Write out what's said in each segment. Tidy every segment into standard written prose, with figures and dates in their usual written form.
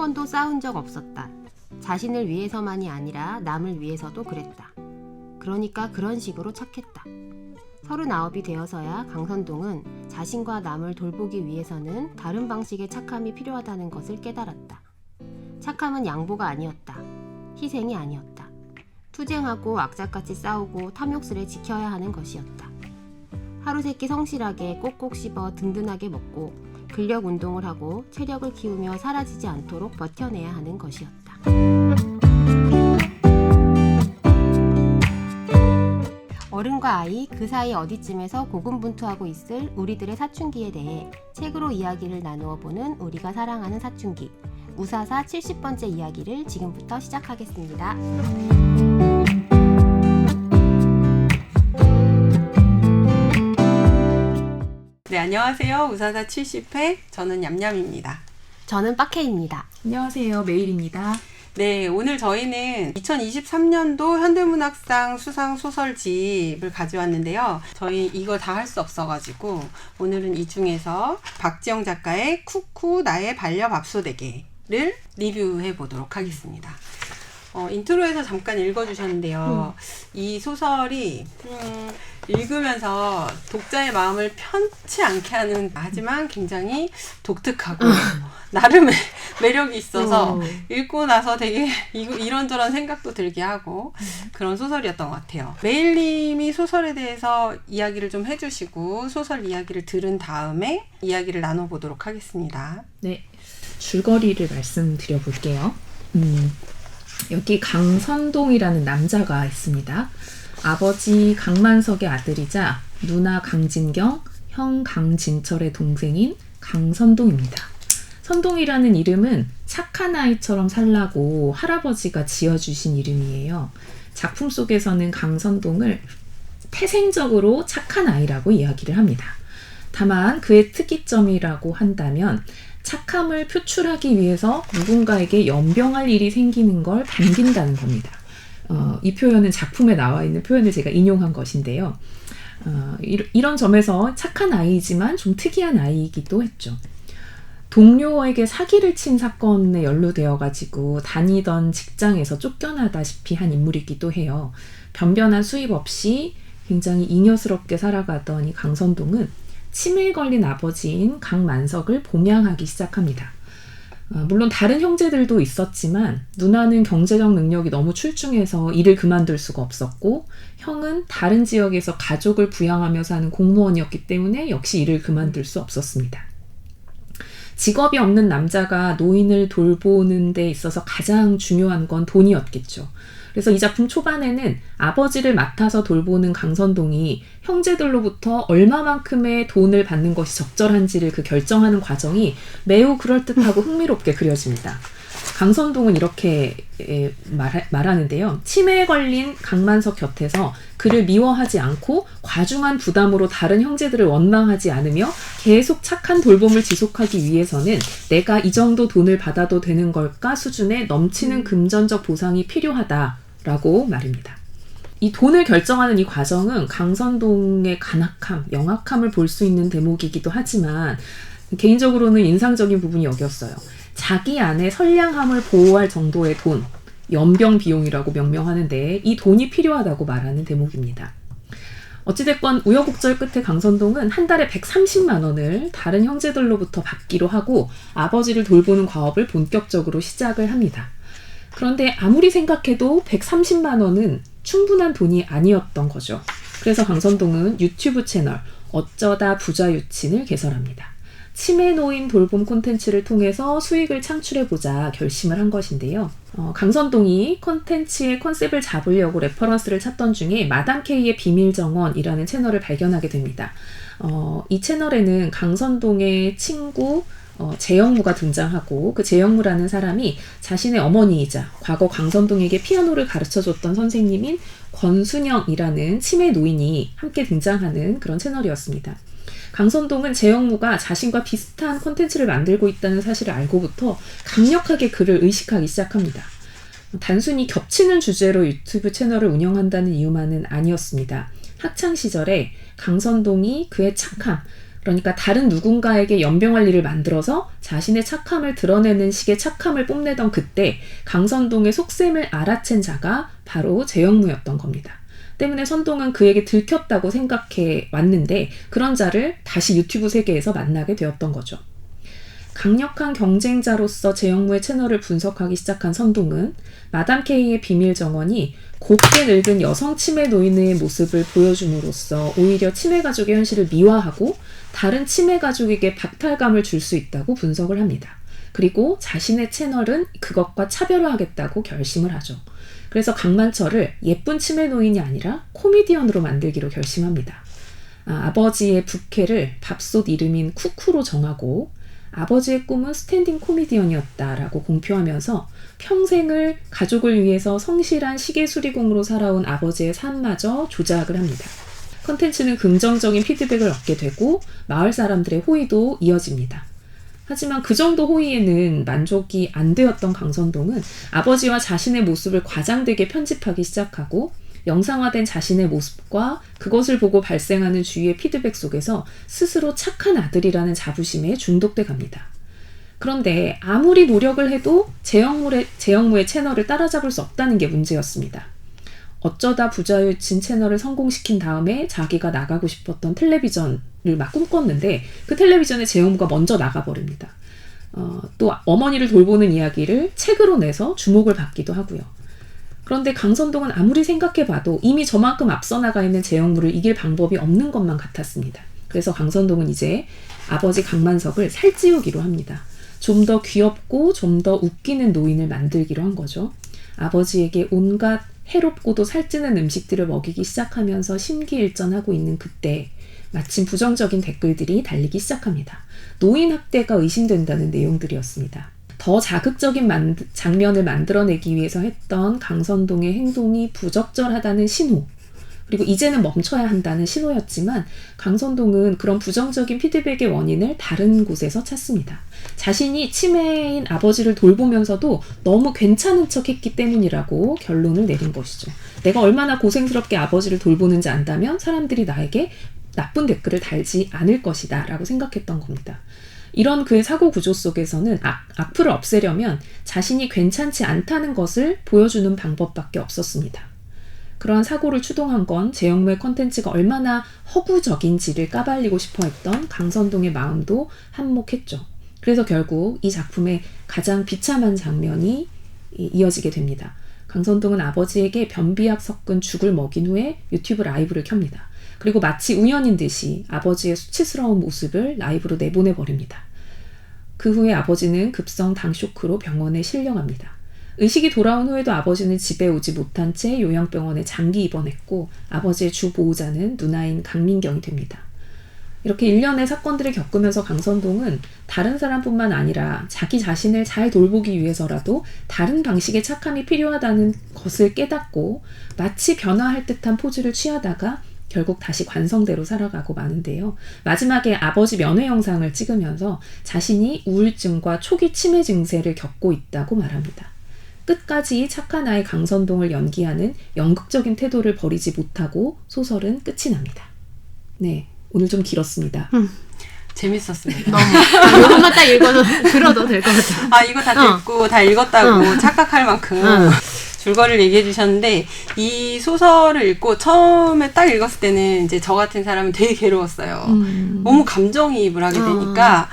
번도 싸운 적 없었다. 자신을 위해서만이 아니라 남을 위해서도 그랬다. 그러니까 그런 식으로 착했다. 39이 되어서야 강선동은 자신과 남을 돌보기 위해서는 다른 방식의 착함이 필요하다는 것을 깨달았다. 착함은 양보가 아니었다. 희생이 아니었다. 투쟁하고 악착같이 싸우고 탐욕스레 지켜야 하는 것이었다. 하루세끼 성실하게 꼭꼭 씹어 든든하게 먹고 근력 운동을 하고 체력을 키우며 사라지지 않도록 버텨내야 하는 것이었다. 어른과 아이 그 사이 어디쯤에서 고군분투하고 있을 우리들의 사춘기에 대해 책으로 이야기를 나누어 보는 우리가 사랑하는 사춘기 우사사 70번째 이야기를 지금부터 시작하겠습니다. 네, 안녕하세요. 우사사 70회 저는 냠냠입니다. 저는 빠케입니다. 안녕하세요. 메일입니다. 네, 오늘 저희는 2023년도 현대문학상 수상 소설집을 가져왔는데요. 저희 이거 다 할 수 없어가지고 오늘은 이 중에서 박지영 작가의 쿠쿠 나의 반려밥솥에게를 리뷰해 보도록 하겠습니다. 인트로에서 잠깐 읽어주셨는데요. 이 소설이 읽으면서 독자의 마음을 편치 않게 하는 하지만 굉장히 독특하고 나름의 매력이 있어서 읽고 나서 되게 이런저런 생각도 들게 하고 그런 소설이었던 것 같아요. 메일님이 소설에 대해서 이야기를 좀 해주시고 소설 이야기를 들은 다음에 이야기를 나눠보도록 하겠습니다. 네, 줄거리를 말씀드려 볼게요. 여기 강선동이라는 남자가 있습니다. 아버지 강만석의 아들이자 누나 강진경, 형 강진철의 동생인 강선동입니다. 선동이라는 이름은 착한 아이처럼 살라고 할아버지가 지어주신 이름이에요. 작품 속에서는 강선동을 태생적으로 착한 아이라고 이야기를 합니다. 다만 그의 특이점이라고 한다면 착함을 표출하기 위해서 누군가에게 연병할 일이 생기는 걸 반긴다는 겁니다. 이 표현은 작품에 나와 있는 표현을 제가 인용한 것인데요. 이런 점에서 착한 아이이지만 좀 특이한 아이이기도 했죠. 동료에게 사기를 친 사건에 연루되어가지고 다니던 직장에서 쫓겨나다시피 한 인물이기도 해요. 변변한 수입 없이 굉장히 잉여스럽게 살아가던 이 강선동은 치매에 걸린 아버지인 강만석을 봉양하기 시작합니다. 물론 다른 형제들도 있었지만 누나는 경제적 능력이 너무 출중해서 일을 그만둘 수가 없었고 형은 다른 지역에서 가족을 부양하며 사는 공무원이었기 때문에 역시 일을 그만둘 수 없었습니다. 직업이 없는 남자가 노인을 돌보는 데 있어서 가장 중요한 건 돈이었겠죠. 그래서 이 작품 초반에는 아버지를 맡아서 돌보는 강선동이 형제들로부터 얼마만큼의 돈을 받는 것이 적절한지를 결정하는 과정이 매우 그럴듯하고 흥미롭게 그려집니다. 강선동은 이렇게 말하는데요. 치매에 걸린 강만석 곁에서 그를 미워하지 않고 과중한 부담으로 다른 형제들을 원망하지 않으며 계속 착한 돌봄을 지속하기 위해서는 내가 이 정도 돈을 받아도 되는 걸까 수준의 넘치는 금전적 보상이 필요하다라고 말입니다. 이 돈을 결정하는 이 과정은 강선동의 간악함, 영악함을 볼 수 있는 대목이기도 하지만 개인적으로는 인상적인 부분이 여기였어요. 자기 안의 선량함을 보호할 정도의 돈, 연병 비용이라고 명명하는데 이 돈이 필요하다고 말하는 대목입니다. 어찌됐건 우여곡절 끝에 강선동은 한 달에 130만 원을 다른 형제들로부터 받기로 하고 아버지를 돌보는 과업을 본격적으로 시작을 합니다. 그런데 아무리 생각해도 130만 원은 충분한 돈이 아니었던 거죠. 그래서 강선동은 유튜브 채널 어쩌다 부자 유친을 개설합니다. 치매 노인 돌봄 콘텐츠를 통해서 수익을 창출해보자 결심을 한 것인데요. 강선동이 콘텐츠의 컨셉을 잡으려고 레퍼런스를 찾던 중에 마담 K의 비밀정원이라는 채널을 발견하게 됩니다. 이 채널에는 강선동의 친구 재영무가 등장하고 그 재영무라는 사람이 자신의 어머니이자 과거 강선동에게 피아노를 가르쳐줬던 선생님인 권순영이라는 치매 노인이 함께 등장하는 그런 채널이었습니다. 강선동은 재영무가 자신과 비슷한 콘텐츠를 만들고 있다는 사실을 알고부터 강력하게 그를 의식하기 시작합니다. 단순히 겹치는 주제로 유튜브 채널을 운영한다는 이유만은 아니었습니다. 학창시절에 강선동이 그의 착함, 그러니까 다른 누군가에게 연병할 일을 만들어서 자신의 착함을 드러내는 식의 착함을 뽐내던 그때 강선동의 속셈을 알아챈 자가 바로 재영무였던 겁니다. 때문에 선동은 그에게 들켰다고 생각해 왔는데 그런 자를 다시 유튜브 세계에서 만나게 되었던 거죠. 강력한 경쟁자로서 재영무의 채널을 분석하기 시작한 선동은 마담 K의 비밀 정원이 곱게 늙은 여성 치매 노인의 모습을 보여줌으로써 오히려 치매 가족의 현실을 미화하고 다른 치매 가족에게 박탈감을 줄 수 있다고 분석을 합니다. 그리고 자신의 채널은 그것과 차별화하겠다고 결심을 하죠. 그래서 강만철을 예쁜 치매 노인이 아니라 코미디언으로 만들기로 결심합니다. 아버지의 부캐를 밥솥 이름인 쿠쿠로 정하고 아버지의 꿈은 스탠딩 코미디언이었다라고 공표하면서 평생을 가족을 위해서 성실한 시계수리공으로 살아온 아버지의 삶마저 조작을 합니다. 컨텐츠는 긍정적인 피드백을 얻게 되고 마을 사람들의 호의도 이어집니다. 하지만 그 정도 호의에는 만족이 안 되었던 강선동은 아버지와 자신의 모습을 과장되게 편집하기 시작하고 영상화된 자신의 모습과 그것을 보고 발생하는 주위의 피드백 속에서 스스로 착한 아들이라는 자부심에 중독돼 갑니다. 그런데 아무리 노력을 해도 재영무의 채널을 따라잡을 수 없다는 게 문제였습니다. 어쩌다 부자유친 채널을 성공시킨 다음에 자기가 나가고 싶었던 텔레비전을 막 꿈꿨는데 그 텔레비전에 재영무가 먼저 나가버립니다. 또 어머니를 돌보는 이야기를 책으로 내서 주목을 받기도 하고요. 그런데 강선동은 아무리 생각해봐도 이미 저만큼 앞서 나가 있는 재영무를 이길 방법이 없는 것만 같았습니다. 그래서 강선동은 이제 아버지 강만석을 살찌우기로 합니다. 좀 더 귀엽고 좀 더 웃기는 노인을 만들기로 한 거죠. 아버지에게 온갖 해롭고도 살찌는 음식들을 먹이기 시작하면서 심기일전하고 있는 그때 마침 부정적인 댓글들이 달리기 시작합니다. 노인 학대가 의심된다는 내용들이었습니다. 더 자극적인 장면을 만들어내기 위해서 했던 강선동의 행동이 부적절하다는 신호, 그리고 이제는 멈춰야 한다는 신호였지만 강선동은 그런 부정적인 피드백의 원인을 다른 곳에서 찾습니다. 자신이 치매인 아버지를 돌보면서도 너무 괜찮은 척 했기 때문이라고 결론을 내린 것이죠. 내가 얼마나 고생스럽게 아버지를 돌보는지 안다면 사람들이 나에게 나쁜 댓글을 달지 않을 것이다 라고 생각했던 겁니다. 이런 그의 사고 구조 속에서는 악플을 없애려면 자신이 괜찮지 않다는 것을 보여주는 방법밖에 없었습니다. 그러한 사고를 추동한 건 재영무의 컨텐츠가 얼마나 허구적인지를 까발리고 싶어 했던 강선동의 마음도 한몫했죠. 그래서 결국 이 작품의 가장 비참한 장면이 이어지게 됩니다. 강선동은 아버지에게 변비약 섞은 죽을 먹인 후에 유튜브 라이브를 켭니다. 그리고 마치 우연인 듯이 아버지의 수치스러운 모습을 라이브로 내보내버립니다. 그 후에 아버지는 급성 당쇼크로 병원에 실려갑니다. 의식이 돌아온 후에도 아버지는 집에 오지 못한 채 요양병원에 장기 입원했고 아버지의 주 보호자는 누나인 강민경이 됩니다. 이렇게 일련의 사건들을 겪으면서 강선동은 다른 사람뿐만 아니라 자기 자신을 잘 돌보기 위해서라도 다른 방식의 착함이 필요하다는 것을 깨닫고 마치 변화할 듯한 포즈를 취하다가 결국 다시 관성대로 살아가고 마는데요. 마지막에 아버지 면회 영상을 찍으면서 자신이 우울증과 초기 치매 증세를 겪고 있다고 말합니다. 끝까지 착한 아이 강선동을 연기하는 연극적인 태도를 버리지 못하고 소설은 끝이 납니다. 네, 오늘 좀 길었습니다. 재밌었습니다. 너무 이것만 딱 읽어도 들어도 될 것 같아요. 이거 다 듣고 다 읽었다고 착각할 만큼 줄거리를 얘기해 주셨는데 이 소설을 읽고 처음에 딱 읽었을 때는 이제 저 같은 사람은 되게 괴로웠어요. 너무 감정이입을 하게 되니까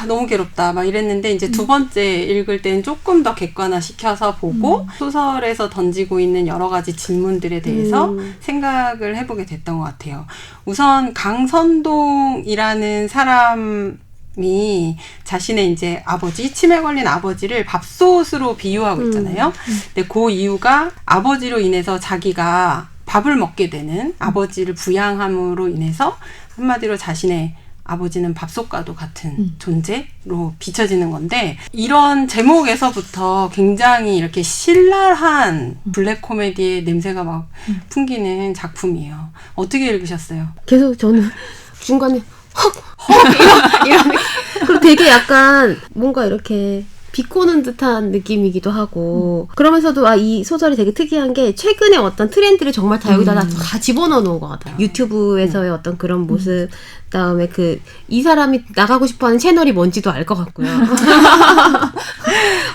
너무 괴롭다 막 이랬는데 이제 두 번째 읽을 때는 조금 더 객관화시켜서 보고 소설에서 던지고 있는 여러 가지 질문들에 대해서 생각을 해보게 됐던 것 같아요. 우선 강선동이라는 사람이 자신의 이제 아버지, 치매 걸린 아버지를 밥솥으로 비유하고 있잖아요. 근데 그 이유가 아버지로 인해서 자기가 밥을 먹게 되는 아버지를 부양함으로 인해서 한마디로 자신의 아버지는 밥솥과도 같은 존재로 비춰지는 건데 이런 제목에서부터 굉장히 이렇게 신랄한 블랙 코미디의 냄새가 막 풍기는 작품이에요. 어떻게 읽으셨어요? 계속 저는 중간에 이런 그리고 되게 약간 뭔가 이렇게 비꼬는 듯한 느낌이기도 하고 그러면서도 이 소설이 되게 특이한 게 최근에 어떤 트렌드를 정말 다 여기다 다 집어넣어 놓은 것 같아요. 유튜브에서의 어떤 그런 모습 그다음에 이 사람이 나가고 싶어하는 채널이 뭔지도 알 것 같고요.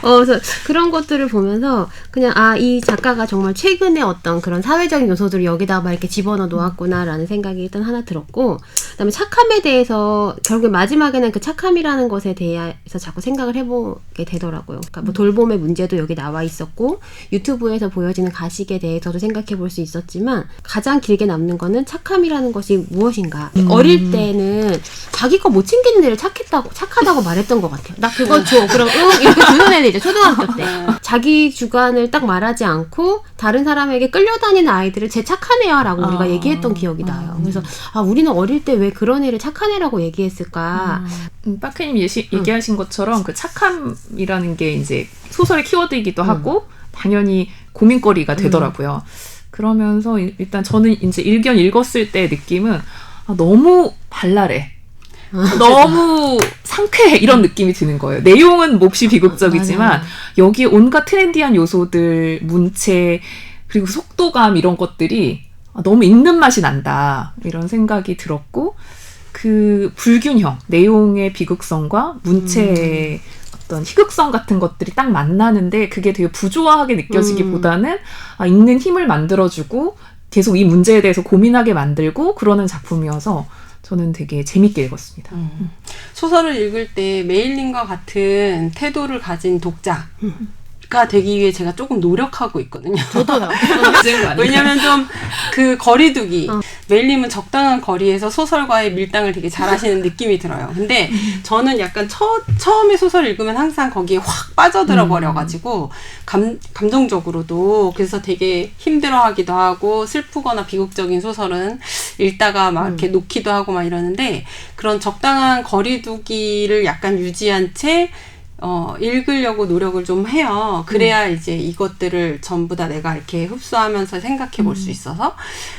그래서 그런 것들을 보면서 그냥 이 작가가 정말 최근에 어떤 그런 사회적인 요소들을 여기다가 막 이렇게 집어넣어 놓았구나라는 생각이 일단 하나 들었고 그다음에 착함에 대해서 결국에 마지막에는 그 착함이라는 것에 대해서 자꾸 생각을 해보게 되더라고요. 그러니까 뭐 돌봄의 문제도 여기 나와 있었고 유튜브에서 보여지는 가식에 대해서도 생각해 볼 수 있었지만 가장 길게 남는 거는 착함이라는 것이 무엇인가. 어릴 때는 자기 거 못 챙기는 애를 착하다고 말했던 것 같아요. 나 그거 줘. 그럼 이렇게 주는 애들 이제 초등학교 때 자기 주관을 딱 말하지 않고 다른 사람에게 끌려다니는 아이들을 쟤 착한 애야 라고 우리가 얘기했던 기억이 나요. 그래서 우리는 어릴 때 왜 그런 애를 착한 애라고 얘기했을까. 빠케님 얘기하신 것처럼 그 착함이라는 게 이제 소설의 키워드이기도 하고 당연히 고민거리가 되더라고요. 그러면서 일단 저는 이제 일견 읽었을 때 느낌은 너무 발랄해. 너무 상쾌해 이런 느낌이 드는 거예요. 내용은 몹시 비극적이지만 여기 온갖 트렌디한 요소들, 문체 그리고 속도감 이런 것들이 너무 읽는 맛이 난다 이런 생각이 들었고 그 불균형, 내용의 비극성과 문체의 어떤 희극성 같은 것들이 딱 만나는데 그게 되게 부조화하게 느껴지기보다는 읽는 힘을 만들어주고 계속 이 문제에 대해서 고민하게 만들고 그러는 작품이어서 저는 되게 재밌게 읽었습니다. 소설을 읽을 때 메일린과 같은 태도를 가진 독자가 되기 위해 제가 조금 노력하고 있거든요. 저도요. 왜냐면 좀 그 거리두기. 메일님은 적당한 거리에서 소설과의 밀당을 되게 잘하시는 느낌이 들어요. 근데 저는 약간 처음에 소설을 읽으면 항상 거기에 확 빠져들어 버려가지고 감정적으로도 그래서 되게 힘들어하기도 하고 슬프거나 비극적인 소설은 읽다가 막 이렇게 놓기도 하고 막 이러는데 그런 적당한 거리두기를 약간 유지한 채 읽으려고 노력을 좀 해요. 그래야 이제 이것들을 전부 다 내가 이렇게 흡수하면서 생각해 볼 수 있어서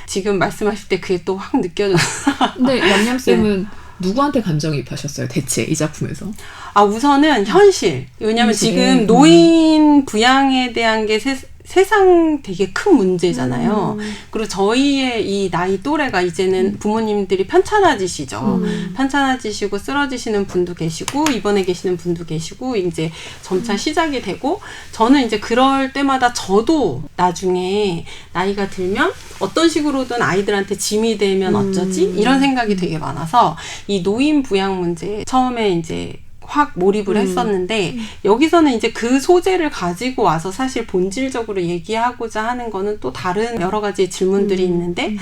지금 말씀하실 때 그게 또 확 느껴졌어요. 근데 얌얌쌤은 누구한테 감정이입하셨어요? 대체 이 작품에서? 우선은 현실. 왜냐면 지금 노인 부양에 대한 게 세상 되게 큰 문제잖아요. 그리고 저희의 이 나이 또래가 이제는 부모님들이 편찮아지시죠. 편찮아지시고 쓰러지시는 분도 계시고 입원해 계시는 분도 계시고 이제 점차 시작이 되고 저는 이제 그럴 때마다 저도 나중에 나이가 들면 어떤 식으로든 아이들한테 짐이 되면 어쩌지? 이런 생각이 되게 많아서 이 노인 부양 문제 처음에 이제 확 몰입을 했었는데 여기서는 이제 그 소재를 가지고 와서 사실 본질적으로 얘기하고자 하는 거는 또 다른 여러 가지 질문들이 있는데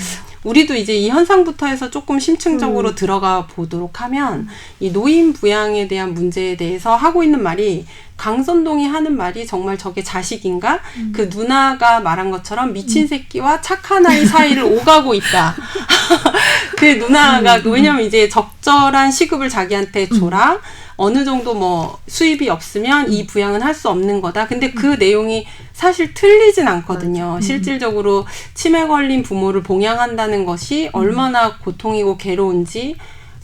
우리도 이제 이 현상부터 해서 조금 심층적으로 들어가 보도록 하면 이 노인 부양에 대한 문제에 대해서 하고 있는 말이 강선동이 하는 말이 정말 저게 자식인가? 그 누나가 말한 것처럼 미친 새끼와 착한 아이 사이를 오가고 있다. 그 누나가 왜냐면 이제 적절한 시급을 자기한테 줘라. 어느 정도 뭐 수입이 없으면 이 부양은 할 수 없는 거다. 근데 그 내용이 사실 틀리진 않거든요. 실질적으로 치매 걸린 부모를 봉양한다는 것이 얼마나 고통이고 괴로운지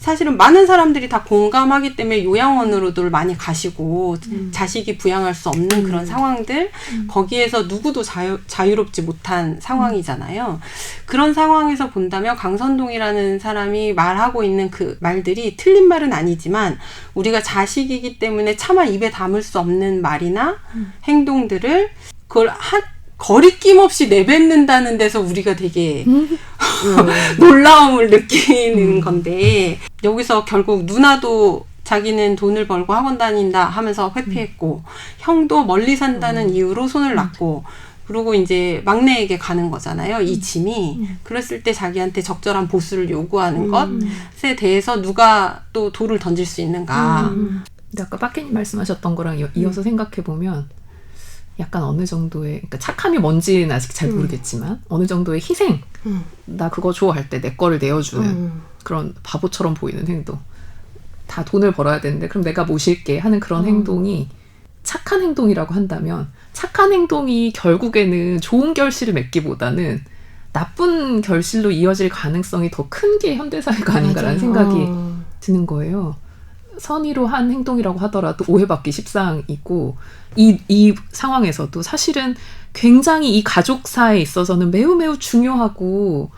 사실은 많은 사람들이 다 공감하기 때문에 요양원으로들 많이 가시고 자식이 부양할 수 없는 그런 상황들 거기에서 누구도 자유롭지 못한 상황이잖아요. 그런 상황에서 본다면 강선동이라는 사람이 말하고 있는 그 말들이 틀린 말은 아니지만 우리가 자식이기 때문에 차마 입에 담을 수 없는 말이나 행동들을 그걸 거리낌 없이 내뱉는다는 데서 우리가 되게 놀라움을 느끼는 건데 여기서 결국 누나도 자기는 돈을 벌고 학원 다닌다 하면서 회피했고 형도 멀리 산다는 이유로 손을 놨고 그리고 이제 막내에게 가는 거잖아요. 이 짐이. 그랬을 때 자기한테 적절한 보수를 요구하는 것에 대해서 누가 또 돌을 던질 수 있는가. 근데 아까 빠케님 말씀하셨던 거랑 이어서 생각해보면 약간 어느 정도의 그러니까 착함이 뭔지는 아직 잘 모르겠지만 어느 정도의 희생 나 그거 좋아할 때 내 거를 내어주는 그런 바보처럼 보이는 행동 다 돈을 벌어야 되는데 그럼 내가 모실게 하는 그런 행동이 착한 행동이라고 한다면 착한 행동이 결국에는 좋은 결실을 맺기보다는 나쁜 결실로 이어질 가능성이 더 큰 게 현대사회가 아닌가라는 생각이 드는 거예요. 선의로 한 행동이라고 하더라도 오해받기 십상이고 이 상황에서도 사실은 굉장히 이 가족사에 있어서는 매우 매우 중요하고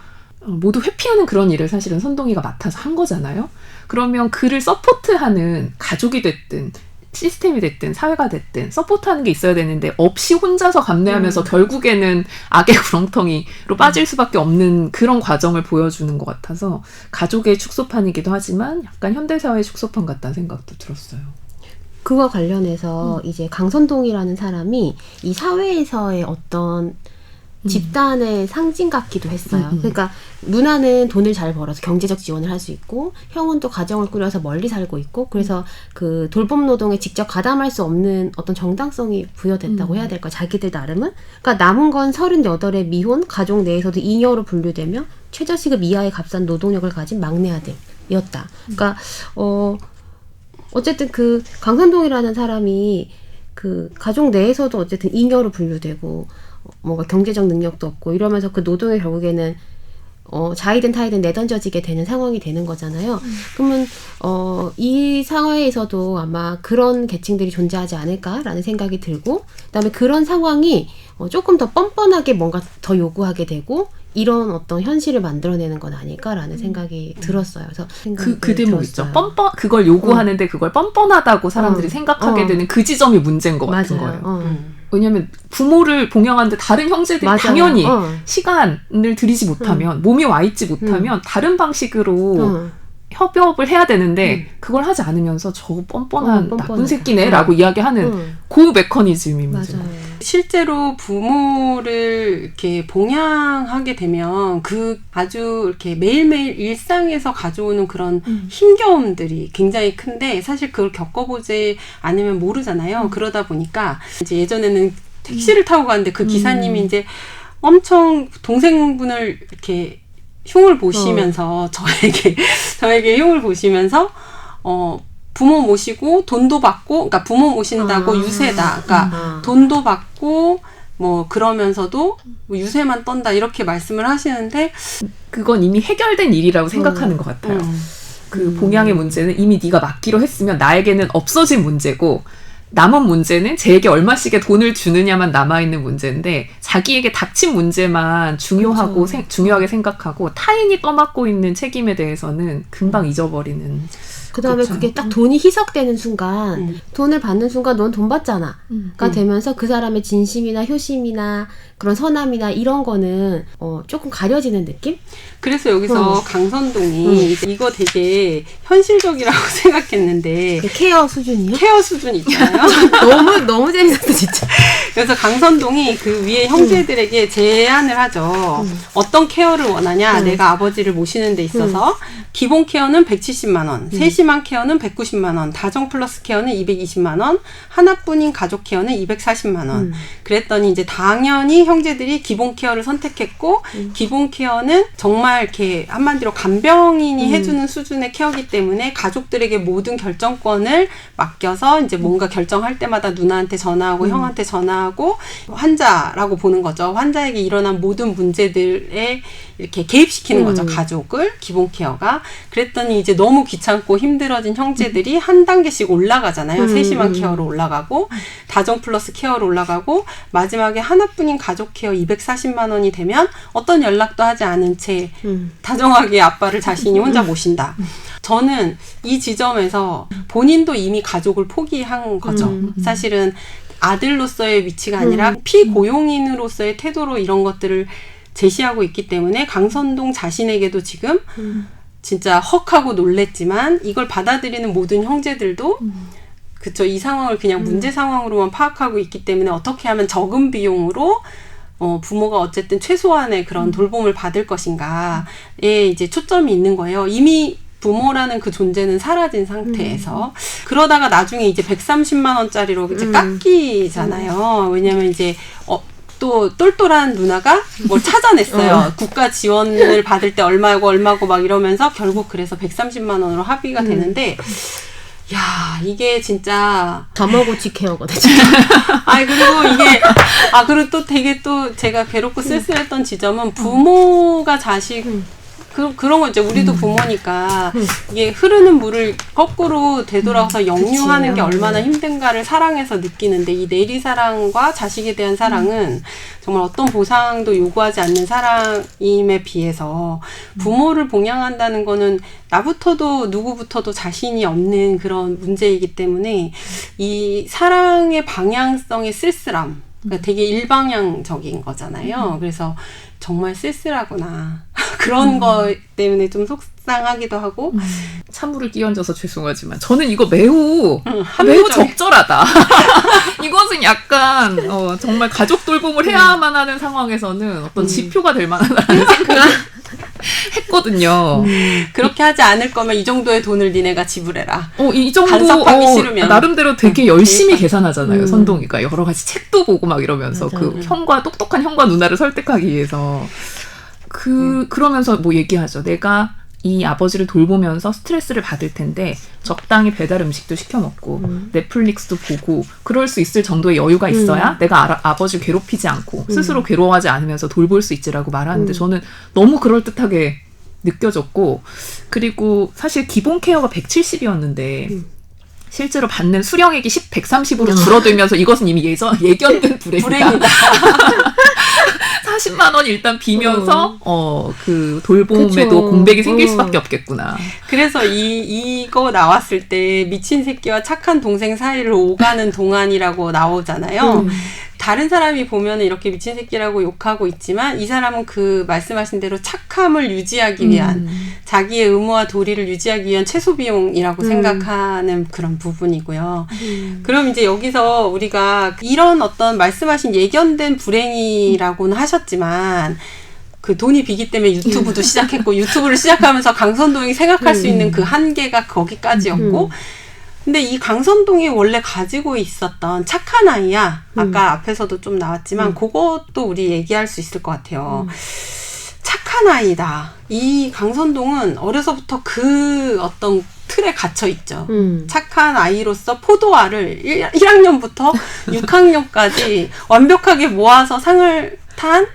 모두 회피하는 그런 일을 사실은 선동이가 맡아서 한 거잖아요. 그러면 그를 서포트하는 가족이 됐든 시스템이 됐든 사회가 됐든 서포트하는 게 있어야 되는데 없이 혼자서 감내하면서 결국에는 악의 구렁텅이로 빠질 수밖에 없는 그런 과정을 보여주는 것 같아서 가족의 축소판이기도 하지만 약간 현대사회의 축소판 같다는 생각도 들었어요. 그와 관련해서 이제 강선동이라는 사람이 이 사회에서의 어떤 집단의 상징 같기도 했어요. 그러니까 누나는 돈을 잘 벌어서 경제적 지원을 할 수 있고 형은 또 가정을 꾸려서 멀리 살고 있고 그래서 그 돌봄 노동에 직접 가담할 수 없는 어떤 정당성이 부여됐다고 해야 될까 자기들 나름은. 그러니까 남은 건 38의 미혼 가족 내에서도 잉여로 분류되며 최저시급 이하의 값싼 노동력을 가진 막내 아들이었다. 그러니까 어쨌든 그 강선동이라는 사람이 그 가족 내에서도 어쨌든 잉여로 분류되고 뭔가 경제적 능력도 없고 이러면서 그 노동이 결국에는 자이든 타이든 내던져지게 되는 상황이 되는 거잖아요. 그러면 이 사회에서도 아마 그런 계층들이 존재하지 않을까라는 생각이 들고 그다음에 그런 상황이 조금 더 뻔뻔하게 뭔가 더 요구하게 되고 이런 어떤 현실을 만들어내는 건 아닐까라는 생각이 들었어요. 그래서 그 대목 있죠. 그걸 요구하는데 그걸 뻔뻔하다고 사람들이 생각하게 되는 그 지점이 문제인 것 같은 거예요. 왜냐하면 부모를 봉양하는데 다른 형제들이 맞아요. 당연히 시간을 들이지 못하면 몸이 와 있지 못하면 다른 방식으로 협업을 해야 되는데 그걸 하지 않으면서 저 뻔뻔한 나쁜 새끼네 라고 이야기하는 그 메커니즘이 문제예요. 실제로 부모를 이렇게 봉양하게 되면 그 아주 이렇게 매일매일 일상에서 가져오는 그런 힘겨움들이 굉장히 큰데 사실 그걸 겪어보지 않으면 모르잖아요. 그러다 보니까 이제 예전에는 택시를 타고 가는데 그 기사님이 이제 엄청 동생분을 이렇게 흉을 보시면서 저에게 흉을 보시면서 부모 모시고 돈도 받고 그러니까 부모 모신다고 유세다. 그러니까 돈도 받고 뭐 그러면서도 뭐 유세만 떤다 이렇게 말씀을 하시는데 그건 이미 해결된 일이라고 생각하는 것 같아요. 그 봉양의 문제는 이미 네가 맡기로 했으면 나에게는 없어진 문제고 남은 문제는 쟤에게 얼마씩의 돈을 주느냐만 남아있는 문제인데 자기에게 닥친 문제만 중요하고 중요하게 생각하고 타인이 떠맡고 있는 책임에 대해서는 금방 잊어버리는. 그다음에 그렇죠. 그게 딱 돈이 희석되는 순간 돈을 받는 순간 넌 돈 받잖아 가 되면서 그 사람의 진심이나 효심이나 그런 선함이나 이런 거는 조금 가려지는 느낌? 그래서 여기서 강선동이 이제 이거 되게 현실적이라고 생각했는데 그 케어 수준이요? 케어 수준 있잖아요. 너무 재밌었어 진짜. 그래서 강선동이 그 위에 형제들에게 제안을 하죠. 어떤 케어를 원하냐? 내가 아버지를 모시는 데 있어서 기본 케어는 170만 원, 세심한 케어는 190만 원, 다정 플러스 케어는 220만 원, 하나뿐인 가족 케어는 240만 원. 그랬더니 이제 당연히 형제들이 기본 케어를 선택했고 기본 케어는 정말 이렇게 한마디로 간병인이 해주는 수준의 케어기 때문에 가족들에게 모든 결정권을 맡겨서 이제 뭔가 결정할 때마다 누나한테 전화하고 형한테 전화하고 환자라고 보는 거죠. 환자에게 일어난 모든 문제들에 이렇게 개입시키는 거죠. 가족을 기본 케어가. 그랬더니 이제 너무 귀찮고 힘들어진 형제들이 한 단계씩 올라가잖아요. 세심한 케어로 올라가고 다정 플러스 케어로 올라가고 마지막에 하나뿐인 가족 케어 240만 원이 되면 어떤 연락도 하지 않은 채 다정하게 아빠를 자신이 혼자 모신다. 저는 이 지점에서 본인도 이미 가족을 포기한 거죠. 사실은 아들로서의 위치가 아니라 피고용인으로서의 태도로 이런 것들을 제시하고 있기 때문에 강선동 자신에게도 지금 진짜 헉하고 놀랬지만 이걸 받아들이는 모든 형제들도 그쵸, 이 상황을 그냥 문제 상황으로만 파악하고 있기 때문에 어떻게 하면 적은 비용으로 부모가 어쨌든 최소한의 그런 돌봄을 받을 것인가에 이제 초점이 있는 거예요. 이미 부모라는 그 존재는 사라진 상태에서 그러다가 나중에 이제 130만 원짜리로 이제 깎이잖아요. 왜냐면 이제 또 똘똘한 누나가 뭘 찾아냈어요. 국가 지원을 받을 때 얼마고 막 이러면서 결국 그래서 130만 원으로 합의가 되는데 야, 이게 진짜 다마고치 케어거든 진짜. 그리고 이게 그리고 또 되게 또 제가 괴롭고 쓸쓸했던 지점은 부모가 자식을 그런 거 이제 우리도 부모니까 이게 흐르는 물을 거꾸로 되돌아서 역류하는 게 얼마나 힘든가를 사랑해서 느끼는데 이 내리사랑과 자식에 대한 사랑은 정말 어떤 보상도 요구하지 않는 사랑임에 비해서 부모를 봉양한다는 거는 나부터도 누구부터도 자신이 없는 그런 문제이기 때문에 이 사랑의 방향성의 쓸쓸함, 그러니까 되게 일방향적인 거잖아요. 그래서 정말 쓸쓸하구나. 그런 거 때문에 좀 속상하기도 하고. 찬물을 끼얹어서 죄송하지만 저는 이거 매우 적절하다. 이것은 약간 정말 가족 돌봄을 해야만 하는 상황에서는 어떤 지표가 될 만하다는 생각을 했거든요. 그렇게 하지 않을 거면 이 정도의 돈을 니네가 지불해라. 이 정도 간섭하기 싫으면. 나름대로 되게 열심히 계산하잖아요. 선동이가 여러 가지 책도 보고 막 이러면서 그 똑똑한 형과 누나를 설득하기 위해서 그러면서 뭐 얘기하죠. 내가 이 아버지를 돌보면서 스트레스를 받을 텐데 적당히 배달 음식도 시켜 먹고 넷플릭스도 보고 그럴 수 있을 정도의 여유가 있어야 내가 아버지를 괴롭히지 않고 스스로 괴로워하지 않으면서 돌볼 수 있지라고 말하는데 저는 너무 그럴듯하게 느껴졌고, 그리고 사실 기본 케어가 170이었는데 실제로 받는 수령액이 130으로 줄어들면서 이것은 이미 예견된 불행이다. 40만 원 일단 비면서 그 돌봄에도 그쵸. 공백이 생길 수밖에 없겠구나. 그래서 이거 나왔을 때 미친 새끼와 착한 동생 사이를 오가는 동안이라고 나오잖아요. 다른 사람이 보면 이렇게 미친 새끼라고 욕하고 있지만 이 사람은 그 말씀하신 대로 착함을 유지하기 위한 자기의 의무와 도리를 유지하기 위한 최소 비용이라고 생각하는 그런 부분이고요. 그럼 이제 여기서 우리가 이런 어떤 말씀하신 예견된 불행이라고는 하셨지만 그 돈이 비기 때문에 유튜브도 시작했고 유튜브를 시작하면서 강선동이 생각할 수 있는 그 한계가 거기까지였고 근데 이 강선동이 원래 가지고 있었던 착한 아이야. 아까 앞에서도 좀 나왔지만 그것도 우리 얘기할 수 있을 것 같아요. 착한 아이다. 이 강선동은 어려서부터 그 어떤 틀에 갇혀 있죠. 착한 아이로서 포도알을 1학년부터 6학년까지 완벽하게 모아서 상을 탄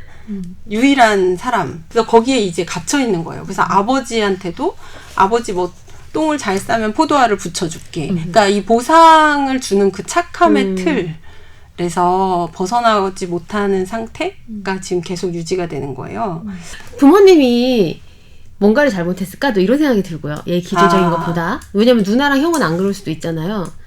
유일한 사람. 그래서 거기에 이제 갇혀 있는 거예요. 그래서 아버지한테도 아버지 뭐 똥을 잘 싸면 포도알을 붙여줄게. 그러니까 이 보상을 주는 그 착함의 틀에서 벗어나지 못하는 상태가 지금 계속 유지가 되는 거예요. 부모님이 뭔가를 잘못했을까? 또 이런 생각이 들고요. 얘 기존적인 것보다. 왜냐면 누나랑 형은 안 그럴 수도 있잖아요.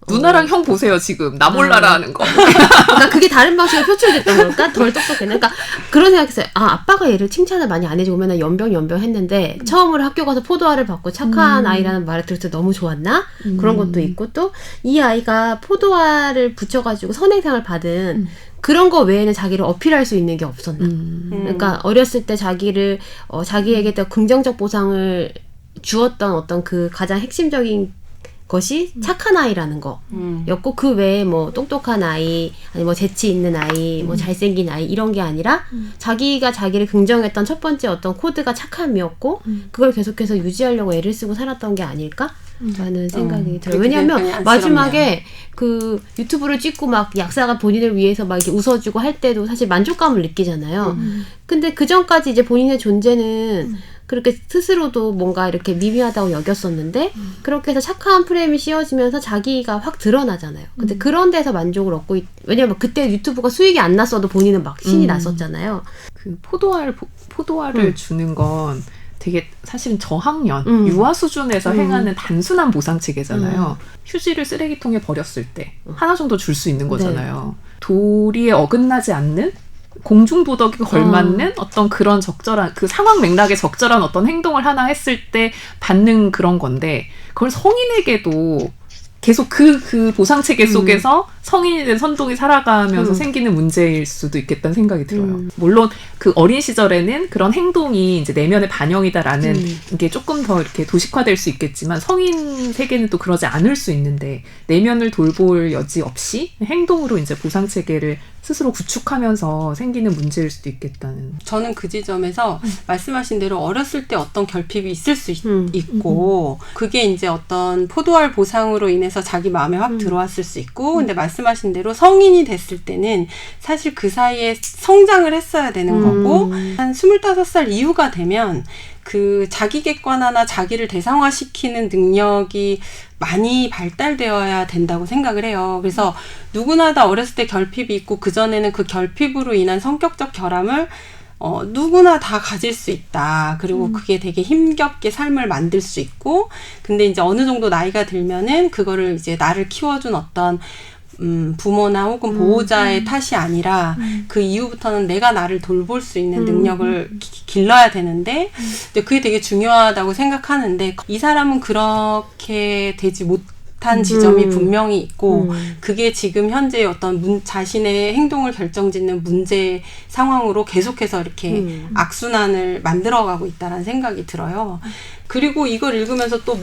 누나랑 형 보세요 지금 나 몰라라 하는 거. 그러니까 그게 다른 방식으로 표출됐던 걸까? 덜 똑똑했나? 그러니까 그런 생각했어요. 아빠가 얘를 칭찬을 많이 안 해주고 맨날 연병 했는데 처음으로 학교 가서 포도알을 받고 착한 아이라는 말을 들을 때 너무 좋았나? 그런 것도 있고 또 이 아이가 포도알을 붙여가지고 선행상을 받은 그런 거 외에는 자기를 어필할 수 있는 게 없었나? 그러니까 어렸을 때 자기를 자기에게 더 긍정적 보상을 주었던 어떤 그 가장 핵심적인 것이 착한 아이라는 거였고 그 외에 뭐 똑똑한 아이 아니 뭐 재치 있는 아이 뭐 잘생긴 아이 이런 게 아니라 자기가 자기를 긍정했던 첫 번째 어떤 코드가 착함이었고 그걸 계속해서 유지하려고 애를 쓰고 살았던 게 아닐까라는 생각이 들어요. 왜냐하면 마지막에 그 유튜브를 찍고 막 약사가 본인을 위해서 막 이렇게 웃어주고 할 때도 사실 만족감을 느끼잖아요. 근데 그 전까지 이제 본인의 존재는 그렇게 스스로도 뭔가 이렇게 미미하다고 여겼었는데 그렇게 해서 착한 프레임이 씌워지면서 자기가 확 드러나잖아요. 근데 그런 데서 만족을 얻고 왜냐면 그때 유튜브가 수익이 안 났어도 본인은 막 신이 났었잖아요. 그 포도알을 주는 건 되게 사실은 저학년, 유아 수준에서 행하는 단순한 보상 체계잖아요. 휴지를 쓰레기통에 버렸을 때 하나 정도 줄 수 있는 거잖아요. 도리에 어긋나지 않는 공중도덕에 걸맞는 어떤 그런 적절한 그 상황 맥락에 적절한 어떤 행동을 하나 했을 때 받는 그런 건데 그걸 성인에게도 계속 그 보상체계 속에서 성인이 된 선동이 살아가면서 생기는 문제일 수도 있겠다는 생각이 들어요. 물론 그 어린 시절에는 그런 행동이 이제 내면의 반영이다라는 게 조금 더 이렇게 도식화될 수 있겠지만 성인 세계는 또 그러지 않을 수 있는데 내면을 돌볼 여지 없이 행동으로 이제 보상체계를 스스로 구축하면서 생기는 문제일 수도 있겠다는. 저는 그 지점에서 말씀하신 대로 어렸을 때 어떤 결핍이 있을 수 있고 그게 이제 어떤 포도알 보상으로 인해서 안에서 자기 마음에 확 들어왔을 수 있고 근데 말씀하신 대로 성인이 됐을 때는 사실 그 사이에 성장을 했어야 되는 거고 한 25살 이후가 되면 그 자기 객관화나 자기를 대상화시키는 능력이 많이 발달되어야 된다고 생각을 해요. 그래서 누구나 다 어렸을 때 결핍이 있고 그전에는 그 결핍으로 인한 성격적 결함을 누구나 다 가질 수 있다. 그리고 그게 되게 힘겹게 삶을 만들 수 있고, 근데 이제 어느 정도 나이가 들면은 그거를 이제 나를 키워준 어떤 부모나 혹은 보호자의 탓이 아니라 그 이후부터는 내가 나를 돌볼 수 있는 능력을 길러야 되는데 근데 그게 되게 중요하다고 생각하는데 이 사람은 그렇게 되지 못한 지점이 분명히 있고 그게 지금 현재 어떤 자신의 행동을 결정짓는 문제 상황으로 계속해서 이렇게 악순환을 만들어가고 있다는 생각이 들어요. 그리고 이걸 읽으면서 또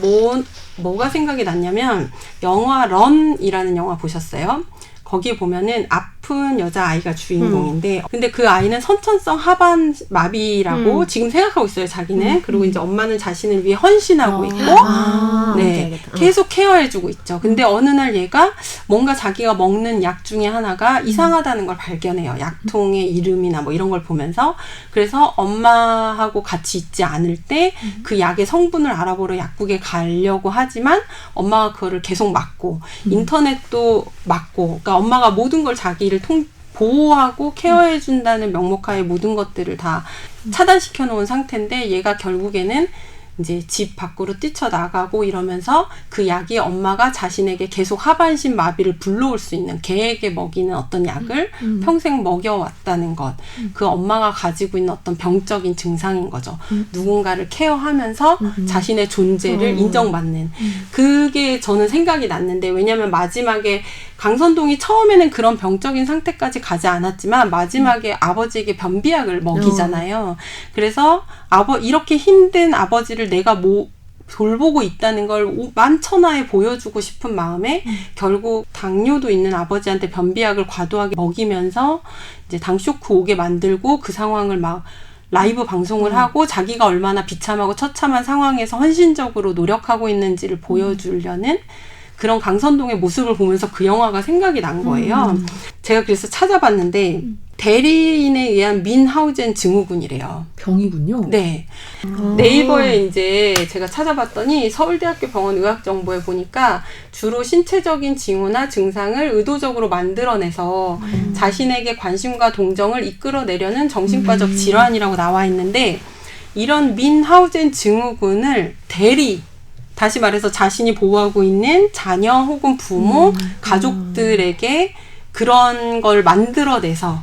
뭐가 생각이 났냐면 영화 런이라는 영화 보셨어요? 거기 보면은 아픈 여자아이가 주인공인데 근데 그 아이는 선천성 하반 마비라고 지금 생각하고 있어요, 자기는. 그리고 이제 엄마는 자신을 위해 헌신하고 있고 네, 계속 케어해주고 있죠. 근데 어느 날 얘가 뭔가 자기가 먹는 약 중에 하나가 이상하다는 걸 발견해요. 약통의 이름이나 뭐 이런 걸 보면서. 그래서 엄마하고 같이 있지 않을 때 그 약의 성분을 알아보러 약국에 가려고 하지만 엄마가 그거를 계속 막고 인터넷도 막고 그러니까 엄마가 모든 걸 자기를 보호하고 케어해준다는 명목하에 모든 것들을 다 차단시켜 놓은 상태인데 얘가 결국에는 이제 집 밖으로 뛰쳐나가고 이러면서 그 약이 엄마가 자신에게 계속 하반신 마비를 불러올 수 있는 개에게 먹이는 어떤 약을 평생 먹여왔다는 것. 그 엄마가 가지고 있는 어떤 병적인 증상인 거죠. 누군가를 케어하면서 자신의 존재를 인정받는. 그게 저는 생각이 났는데 왜냐하면 마지막에 강선동이 처음에는 그런 병적인 상태까지 가지 않았지만 마지막에 아버지에게 변비약을 먹이잖아요. 그래서 이렇게 힘든 아버지를 내가 돌보고 있다는 걸 만천하에 보여주고 싶은 마음에 결국 당뇨도 있는 아버지한테 변비약을 과도하게 먹이면서 이제 당 쇼크 오게 만들고 그 상황을 막 라이브 방송을 하고 자기가 얼마나 비참하고 처참한 상황에서 헌신적으로 노력하고 있는지를 보여주려는 그런 강선동의 모습을 보면서 그 영화가 생각이 난 거예요. 제가 그래서 찾아봤는데 대리인에 의한 민하우젠 증후군이래요. 병이군요. 네. 네이버에 이제 제가 찾아봤더니 서울대학교 병원 의학정보에 보니까 주로 신체적인 징후나 증상을 의도적으로 만들어내서 자신에게 관심과 동정을 이끌어내려는 정신과적 질환이라고 나와 있는데 이런 민하우젠 증후군을 다시 말해서 자신이 보호하고 있는 자녀 혹은 부모, 가족들에게 그런 걸 만들어내서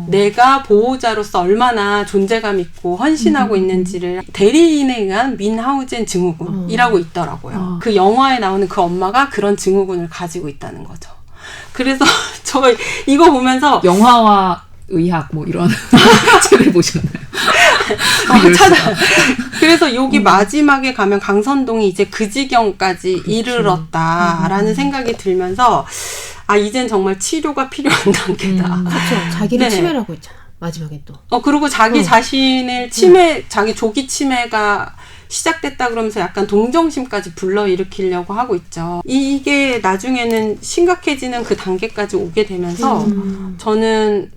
내가 보호자로서 얼마나 존재감 있고 헌신하고 있는지를 대리인에 의한 민하우젠 증후군이라고 있더라고요. 그 영화에 나오는 그 엄마가 그런 증후군을 가지고 있다는 거죠. 그래서 저 이거 보면서 영화와 의학 뭐 이런 책을 보셨나요? 그래서 여기 마지막에 가면 강선동이 이제 그 지경까지 이르렀다라는 생각이 들면서 이젠 정말 치료가 필요한 단계다. 그렇죠. 자기를 치매라고 했잖아. 마지막에 또. 그리고 자기 자신을 자기 조기 치매가 시작됐다 그러면서 약간 동정심까지 불러일으키려고 하고 있죠. 이게 나중에는 심각해지는 그 단계까지 오게 되면서 저는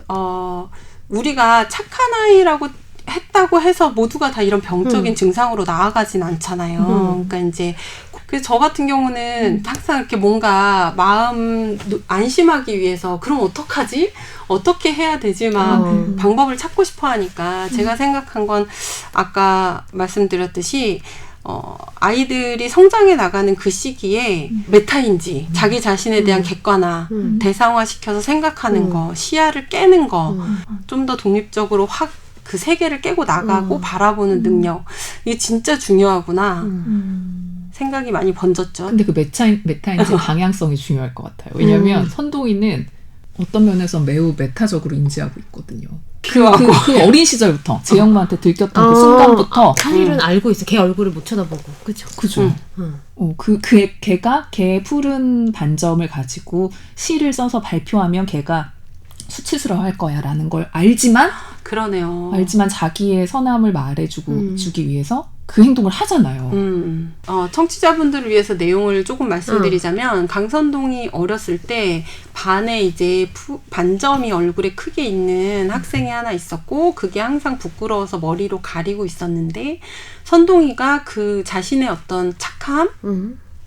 우리가 착한 아이라고 했다고 해서 모두가 다 이런 병적인 증상으로 나아가진 않잖아요. 그러니까 이제 그래서 저 같은 경우는 항상 이렇게 뭔가 마음 안심하기 위해서 그럼 어떡하지? 어떻게 해야 되지? 막 방법을 찾고 싶어 하니까 제가 생각한 건 아까 말씀드렸듯이 아이들이 성장해 나가는 그 시기에 메타인지 자기 자신에 대한 객관화, 대상화시켜서 생각하는 거, 시야를 깨는 거, 좀 더 독립적으로 확 그 세계를 깨고 나가고 바라보는 능력, 이게 진짜 중요하구나 생각이 많이 번졌죠. 근데 그 메타인지 방향성이 중요할 것 같아요. 왜냐하면 선동이는 어떤 면에서 매우 메타적으로 인지하고 있거든요. 그 어린 시절부터 재영마한테 들켰던 그 순간부터 사실은 알고 있어. 걔 얼굴을 못 쳐다보고. 그죠? 걔가 걔의 푸른 반점을 가지고 시를 써서 발표하면 걔가 수치스러워할 거야라는 걸 알지만 그러네요. 알지만 자기의 선함을 말해주기 위해서 그 행동을 하잖아요. 청취자분들을 위해서 내용을 조금 말씀드리자면 강선동이 어렸을 때 반에 이제 반점이 얼굴에 크게 있는 학생이 하나 있었고 그게 항상 부끄러워서 머리로 가리고 있었는데 선동이가 그 자신의 어떤 착함,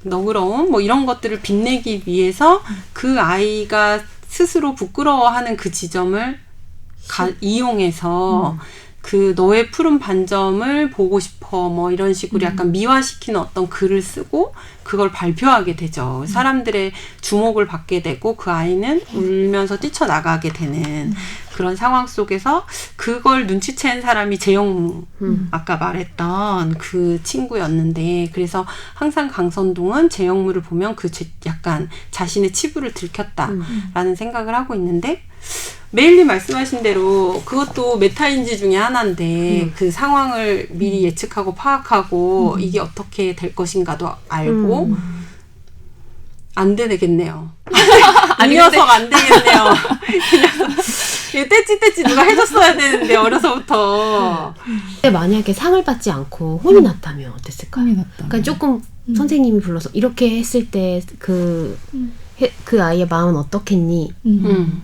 너그러움 뭐 이런 것들을 빛내기 위해서 그 아이가 스스로 부끄러워하는 그 지점을 이용해서 그 너의 푸른 반점을 보고 싶어 뭐 이런 식으로 약간 미화시키는 어떤 글을 쓰고 그걸 발표하게 되죠. 사람들의 주목을 받게 되고 그 아이는 울면서 뛰쳐나가게 되는 그런 상황 속에서 그걸 눈치챈 사람이 재영무 아까 말했던 그 친구였는데 그래서 항상 강선동은 재영무를 보면 그 약간 자신의 치부를 들켰다라는 생각을 하고 있는데 메일님 말씀하신 대로 그것도 메타인지 중에 하나인데 그 상황을 미리 예측하고 파악하고 이게 어떻게 될 것인가도 알고 안 되겠네요. 이 녀석 안 되겠네요. 그냥 떼찌 누가 해줬어야 되는데 어려서부터. 근데 만약에 상을 받지 않고 혼이 났다면 어땠을까? 혼이 났다. 그러니까 조금 선생님이 불러서 이렇게 했을 때 그 아이의 마음은 어떻겠니?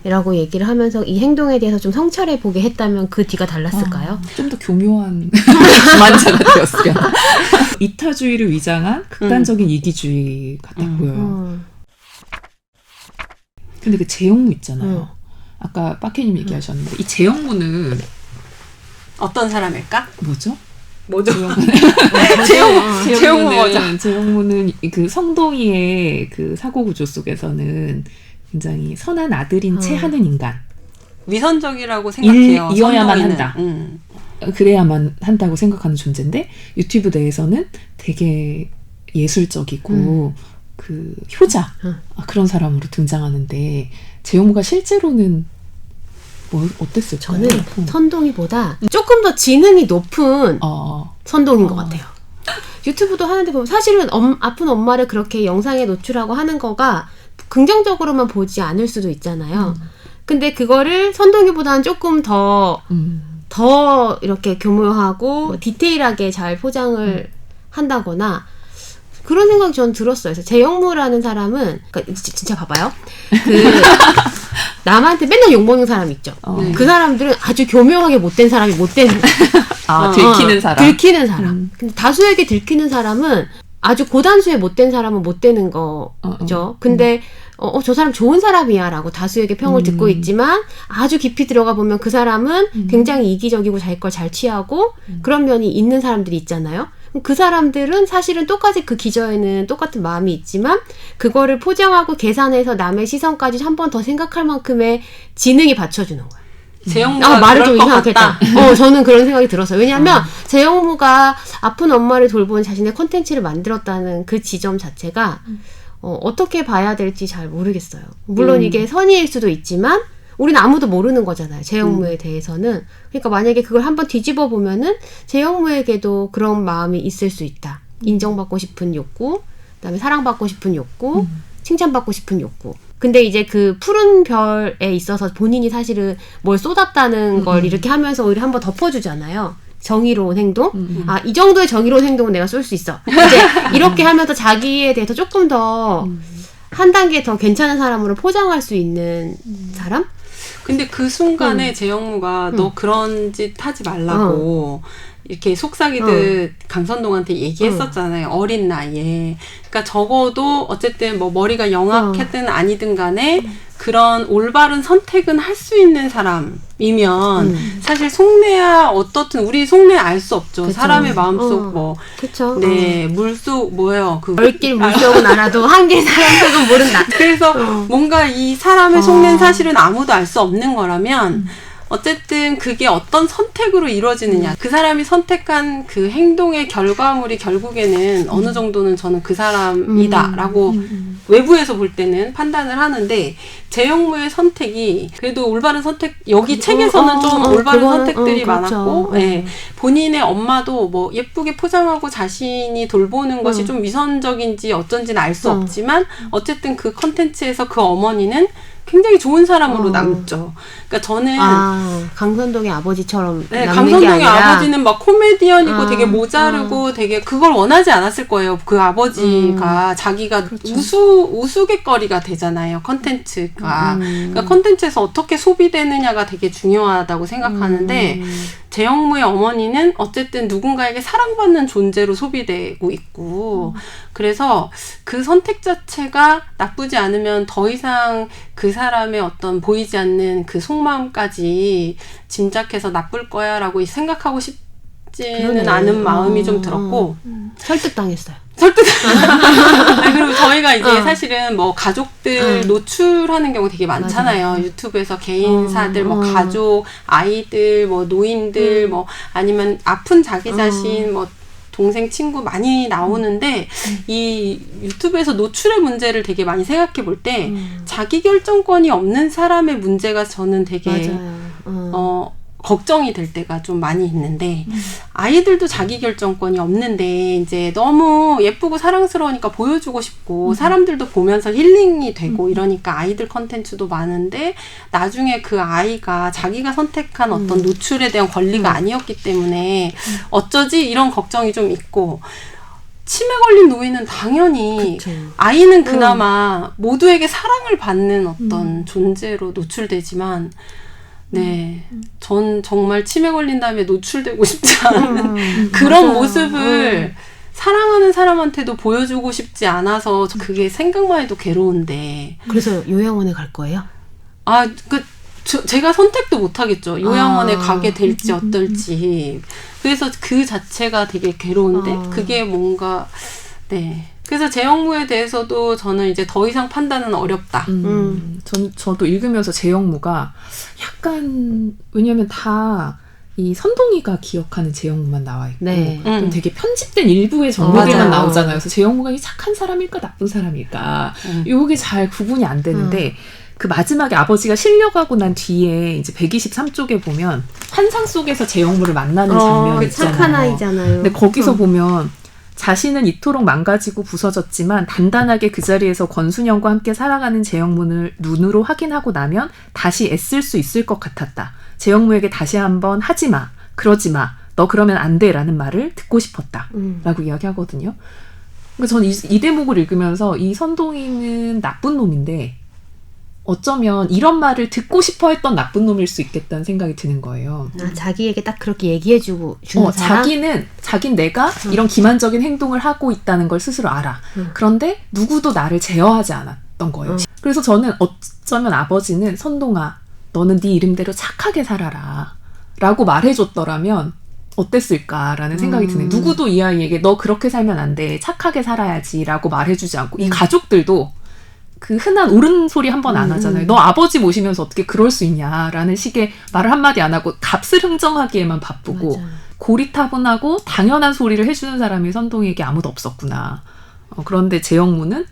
라고 얘기를 하면서 이 행동에 대해서 좀 성찰해 보게 했다면 그 뒤가 달랐을까요? 좀 더 교묘한 기만자가 되었으려나. 이타주의를 위장한 극단적인 이기주의 같아 보여요. 근데 그 재영무 있잖아요. 아까 빠케님 얘기하셨는데 이 재영무는 어떤 사람일까? 뭐죠? 재영무는 그 성동이의 그 사고 구조 속에서는 굉장히 선한 아들인 채 하는 인간. 위선적이라고 생각해요. 이어야만 선동이는. 한다. 그래야만 한다고 생각하는 존재인데 유튜브 내에서는 되게 예술적이고 그 효자 그런 사람으로 등장하는데 재영무가 실제로는 어땠을까요? 저는 선동이보다 조금 더 지능이 높은 선동인 것 같아요. 유튜브도 하는데 보면 사실은 아픈 엄마를 그렇게 영상에 노출하고 하는 거가 긍정적으로만 보지 않을 수도 있잖아요. 근데 그거를 선동이보다는 조금 더 이렇게 교묘하고 디테일하게 잘 포장을 한다거나 그런 생각이 저는 들었어요. 그래서 재영무라는 사람은 그러니까 진짜 봐봐요. 남한테 맨날 욕먹는 사람 있죠. 그 사람들은 아주 교묘하게 못된 사람이 못된 들키는 사람. 들키는 사람. 근데 다수에게 들키는 사람은 아주 고단수에 못된 사람은 못 되는 거죠. 근데 저 사람 좋은 사람이야 라고 다수에게 평을 듣고 있지만 아주 깊이 들어가 보면 그 사람은 굉장히 이기적이고 자기 걸 잘 취하고 그런 면이 있는 사람들이 있잖아요. 그 사람들은 사실은 똑같이 그 기저에는 똑같은 마음이 있지만 그거를 포장하고 계산해서 남의 시선까지 한 번 더 생각할 만큼의 지능이 받쳐주는 거예요. 재영무가 말을 그럴 좀 것 이상하겠다. 같다. 저는 그런 생각이 들었어요. 왜냐하면 재영무가 아픈 엄마를 돌보는 자신의 콘텐츠를 만들었다는 그 지점 자체가 어떻게 봐야 될지 잘 모르겠어요. 물론 이게 선의일 수도 있지만 우리는 아무도 모르는 거잖아요. 재영무에 대해서는. 그러니까 만약에 그걸 한번 뒤집어 보면은 재영무에게도 그런 마음이 있을 수 있다. 인정받고 싶은 욕구, 그다음에 사랑받고 싶은 욕구, 칭찬받고 싶은 욕구. 근데 이제 그 푸른 별에 있어서 본인이 사실은 뭘 쏟았다는 걸 이렇게 하면서 오히려 한번 덮어주잖아요. 정의로운 행동? 이 정도의 정의로운 행동은 내가 쏠 수 있어. 이제 이렇게 하면서 자기에 대해서 조금 더 한 단계 더 괜찮은 사람으로 포장할 수 있는 사람? 근데 그 순간에 재영무가 너 그런 짓 하지 말라고 이렇게 속삭이듯 강선동한테 얘기했었잖아요. 어린 나이에. 그러니까 적어도 어쨌든 뭐 머리가 영악했든 아니든 간에 그런 올바른 선택은 할 수 있는 사람이면 사실 속내야 어떻든 우리 속내 알 수 없죠. 그쵸. 사람의 마음속 뭐 그쵸. 물속 뭐예요? 얼길 물속은 알아도 한길 사람 속은 모른다. 그래서 뭔가 이 사람의 속내는 사실은 아무도 알 수 없는 거라면 어쨌든 그게 어떤 선택으로 이루어지느냐. 그 사람이 선택한 그 행동의 결과물이 결국에는 어느 정도는 저는 그 사람이다라고 외부에서 볼 때는 판단을 하는데 재영무의 선택이 그래도 올바른 선택 여기 책에서는 좀 올바른 그거는, 선택들이 그렇죠. 많았고 본인의 엄마도 뭐 예쁘게 포장하고 자신이 돌보는 것이 좀 위선적인지 어쩐지는 알 수 없지만 어쨌든 그 컨텐츠에서 그 어머니는 굉장히 좋은 사람으로 남죠. 그러니까 저는 강선동의 아버지처럼 네, 남는 게 강선동의 아니라 아버지는 막 코미디언이고 되게 모자르고 되게 그걸 원하지 않았을 거예요. 그 아버지가 자기가 그렇죠. 우스갯거리가 되잖아요. 컨텐츠가. 그러니까 컨텐츠에서 어떻게 소비되느냐가 되게 중요하다고 생각하는데 재영무의 어머니는 어쨌든 누군가에게 사랑받는 존재로 소비되고 있고 그래서 그 선택 자체가 나쁘지 않으면 더 이상 그 사람의 어떤 보이지 않는 그 속마음까지 짐작해서 나쁠 거야 라고 생각하고 싶지는 그러네. 않은 마음이 좀 들었고 설득당했어요. 아니, 그리고 저희가 이제 사실은 뭐 가족들 노출하는 경우 되게 많잖아요. 맞아요. 유튜브에서 개인사들, 뭐 가족, 아이들, 뭐 노인들, 뭐 아니면 아픈 자기 자신, 뭐 동생, 친구 많이 나오는데 이 유튜브에서 노출의 문제를 되게 많이 생각해 볼 때 자기 결정권이 없는 사람의 문제가 저는 되게 맞아요. 걱정이 될 때가 좀 많이 있는데 아이들도 자기 결정권이 없는데 이제 너무 예쁘고 사랑스러우니까 보여주고 싶고 사람들도 보면서 힐링이 되고 이러니까 아이들 컨텐츠도 많은데 나중에 그 아이가 자기가 선택한 어떤 노출에 대한 권리가 아니었기 때문에 어쩌지 이런 걱정이 좀 있고 치매 걸린 노인은 당연히 그쵸. 아이는 그나마 모두에게 사랑을 받는 어떤 존재로 노출되지만 네, 전 정말 치매 걸린 다음에 노출되고 싶지 않은 그런 맞아요. 모습을 사랑하는 사람한테도 보여주고 싶지 않아서 그게 생각만 해도 괴로운데 그래서 요양원에 갈 거예요? 제가 선택도 못 하겠죠. 요양원에 가게 될지 어떨지. 그래서 그 자체가 되게 괴로운데 그게 뭔가 네. 그래서 재영무에 대해서도 저는 이제 더 이상 판단은 어렵다. 저도 읽으면서 재영무가 약간 왜냐면 다 이 선동이가 기억하는 재영무만 나와 있고 네. 좀 되게 편집된 일부의 정보들만 맞아요. 나오잖아요. 그래서 재영무가 이 착한 사람일까 나쁜 사람일까 요게 잘 구분이 안 되는데 그 마지막에 아버지가 실려가고 난 뒤에 이제 123쪽에 보면 환상 속에서 재영무를 만나는 장면이 그 있잖아요. 착한 아이잖아요. 근데 거기서 보면 자신은 이토록 망가지고 부서졌지만 단단하게 그 자리에서 권순영과 함께 살아가는 재영문을 눈으로 확인하고 나면 다시 애쓸 수 있을 것 같았다. 재영무에게 다시 한번 하지 마, 그러지 마, 너 그러면 안 돼 라는 말을 듣고 싶었다 라고 이야기하거든요. 그러니까 저는 이 대목을 읽으면서 이 선동이는 나쁜 놈인데 어쩌면 이런 말을 듣고 싶어 했던 나쁜 놈일 수 있겠다는 생각이 드는 거예요. 자기에게 딱 그렇게 얘기해주고 주는 사람? 자긴 내가 이런 기만적인 행동을 하고 있다는 걸 스스로 알아. 그런데 누구도 나를 제어하지 않았던 거예요. 그래서 저는 어쩌면 아버지는 선동아, 너는 네 이름대로 착하게 살아라 라고 말해줬더라면 어땠을까라는 생각이 드네요. 누구도 이 아이에게 너 그렇게 살면 안 돼, 착하게 살아야지 라고 말해주지 않고 이 가족들도 그 흔한 옳은 소리 한 번 안 하잖아요. 너 아버지 모시면서 어떻게 그럴 수 있냐라는 식의 말을 한마디 안 하고 값을 흥정하기에만 바쁘고 맞아요. 고리타분하고 당연한 소리를 해주는 사람이 선동이에게 아무도 없었구나. 그런데 재영무는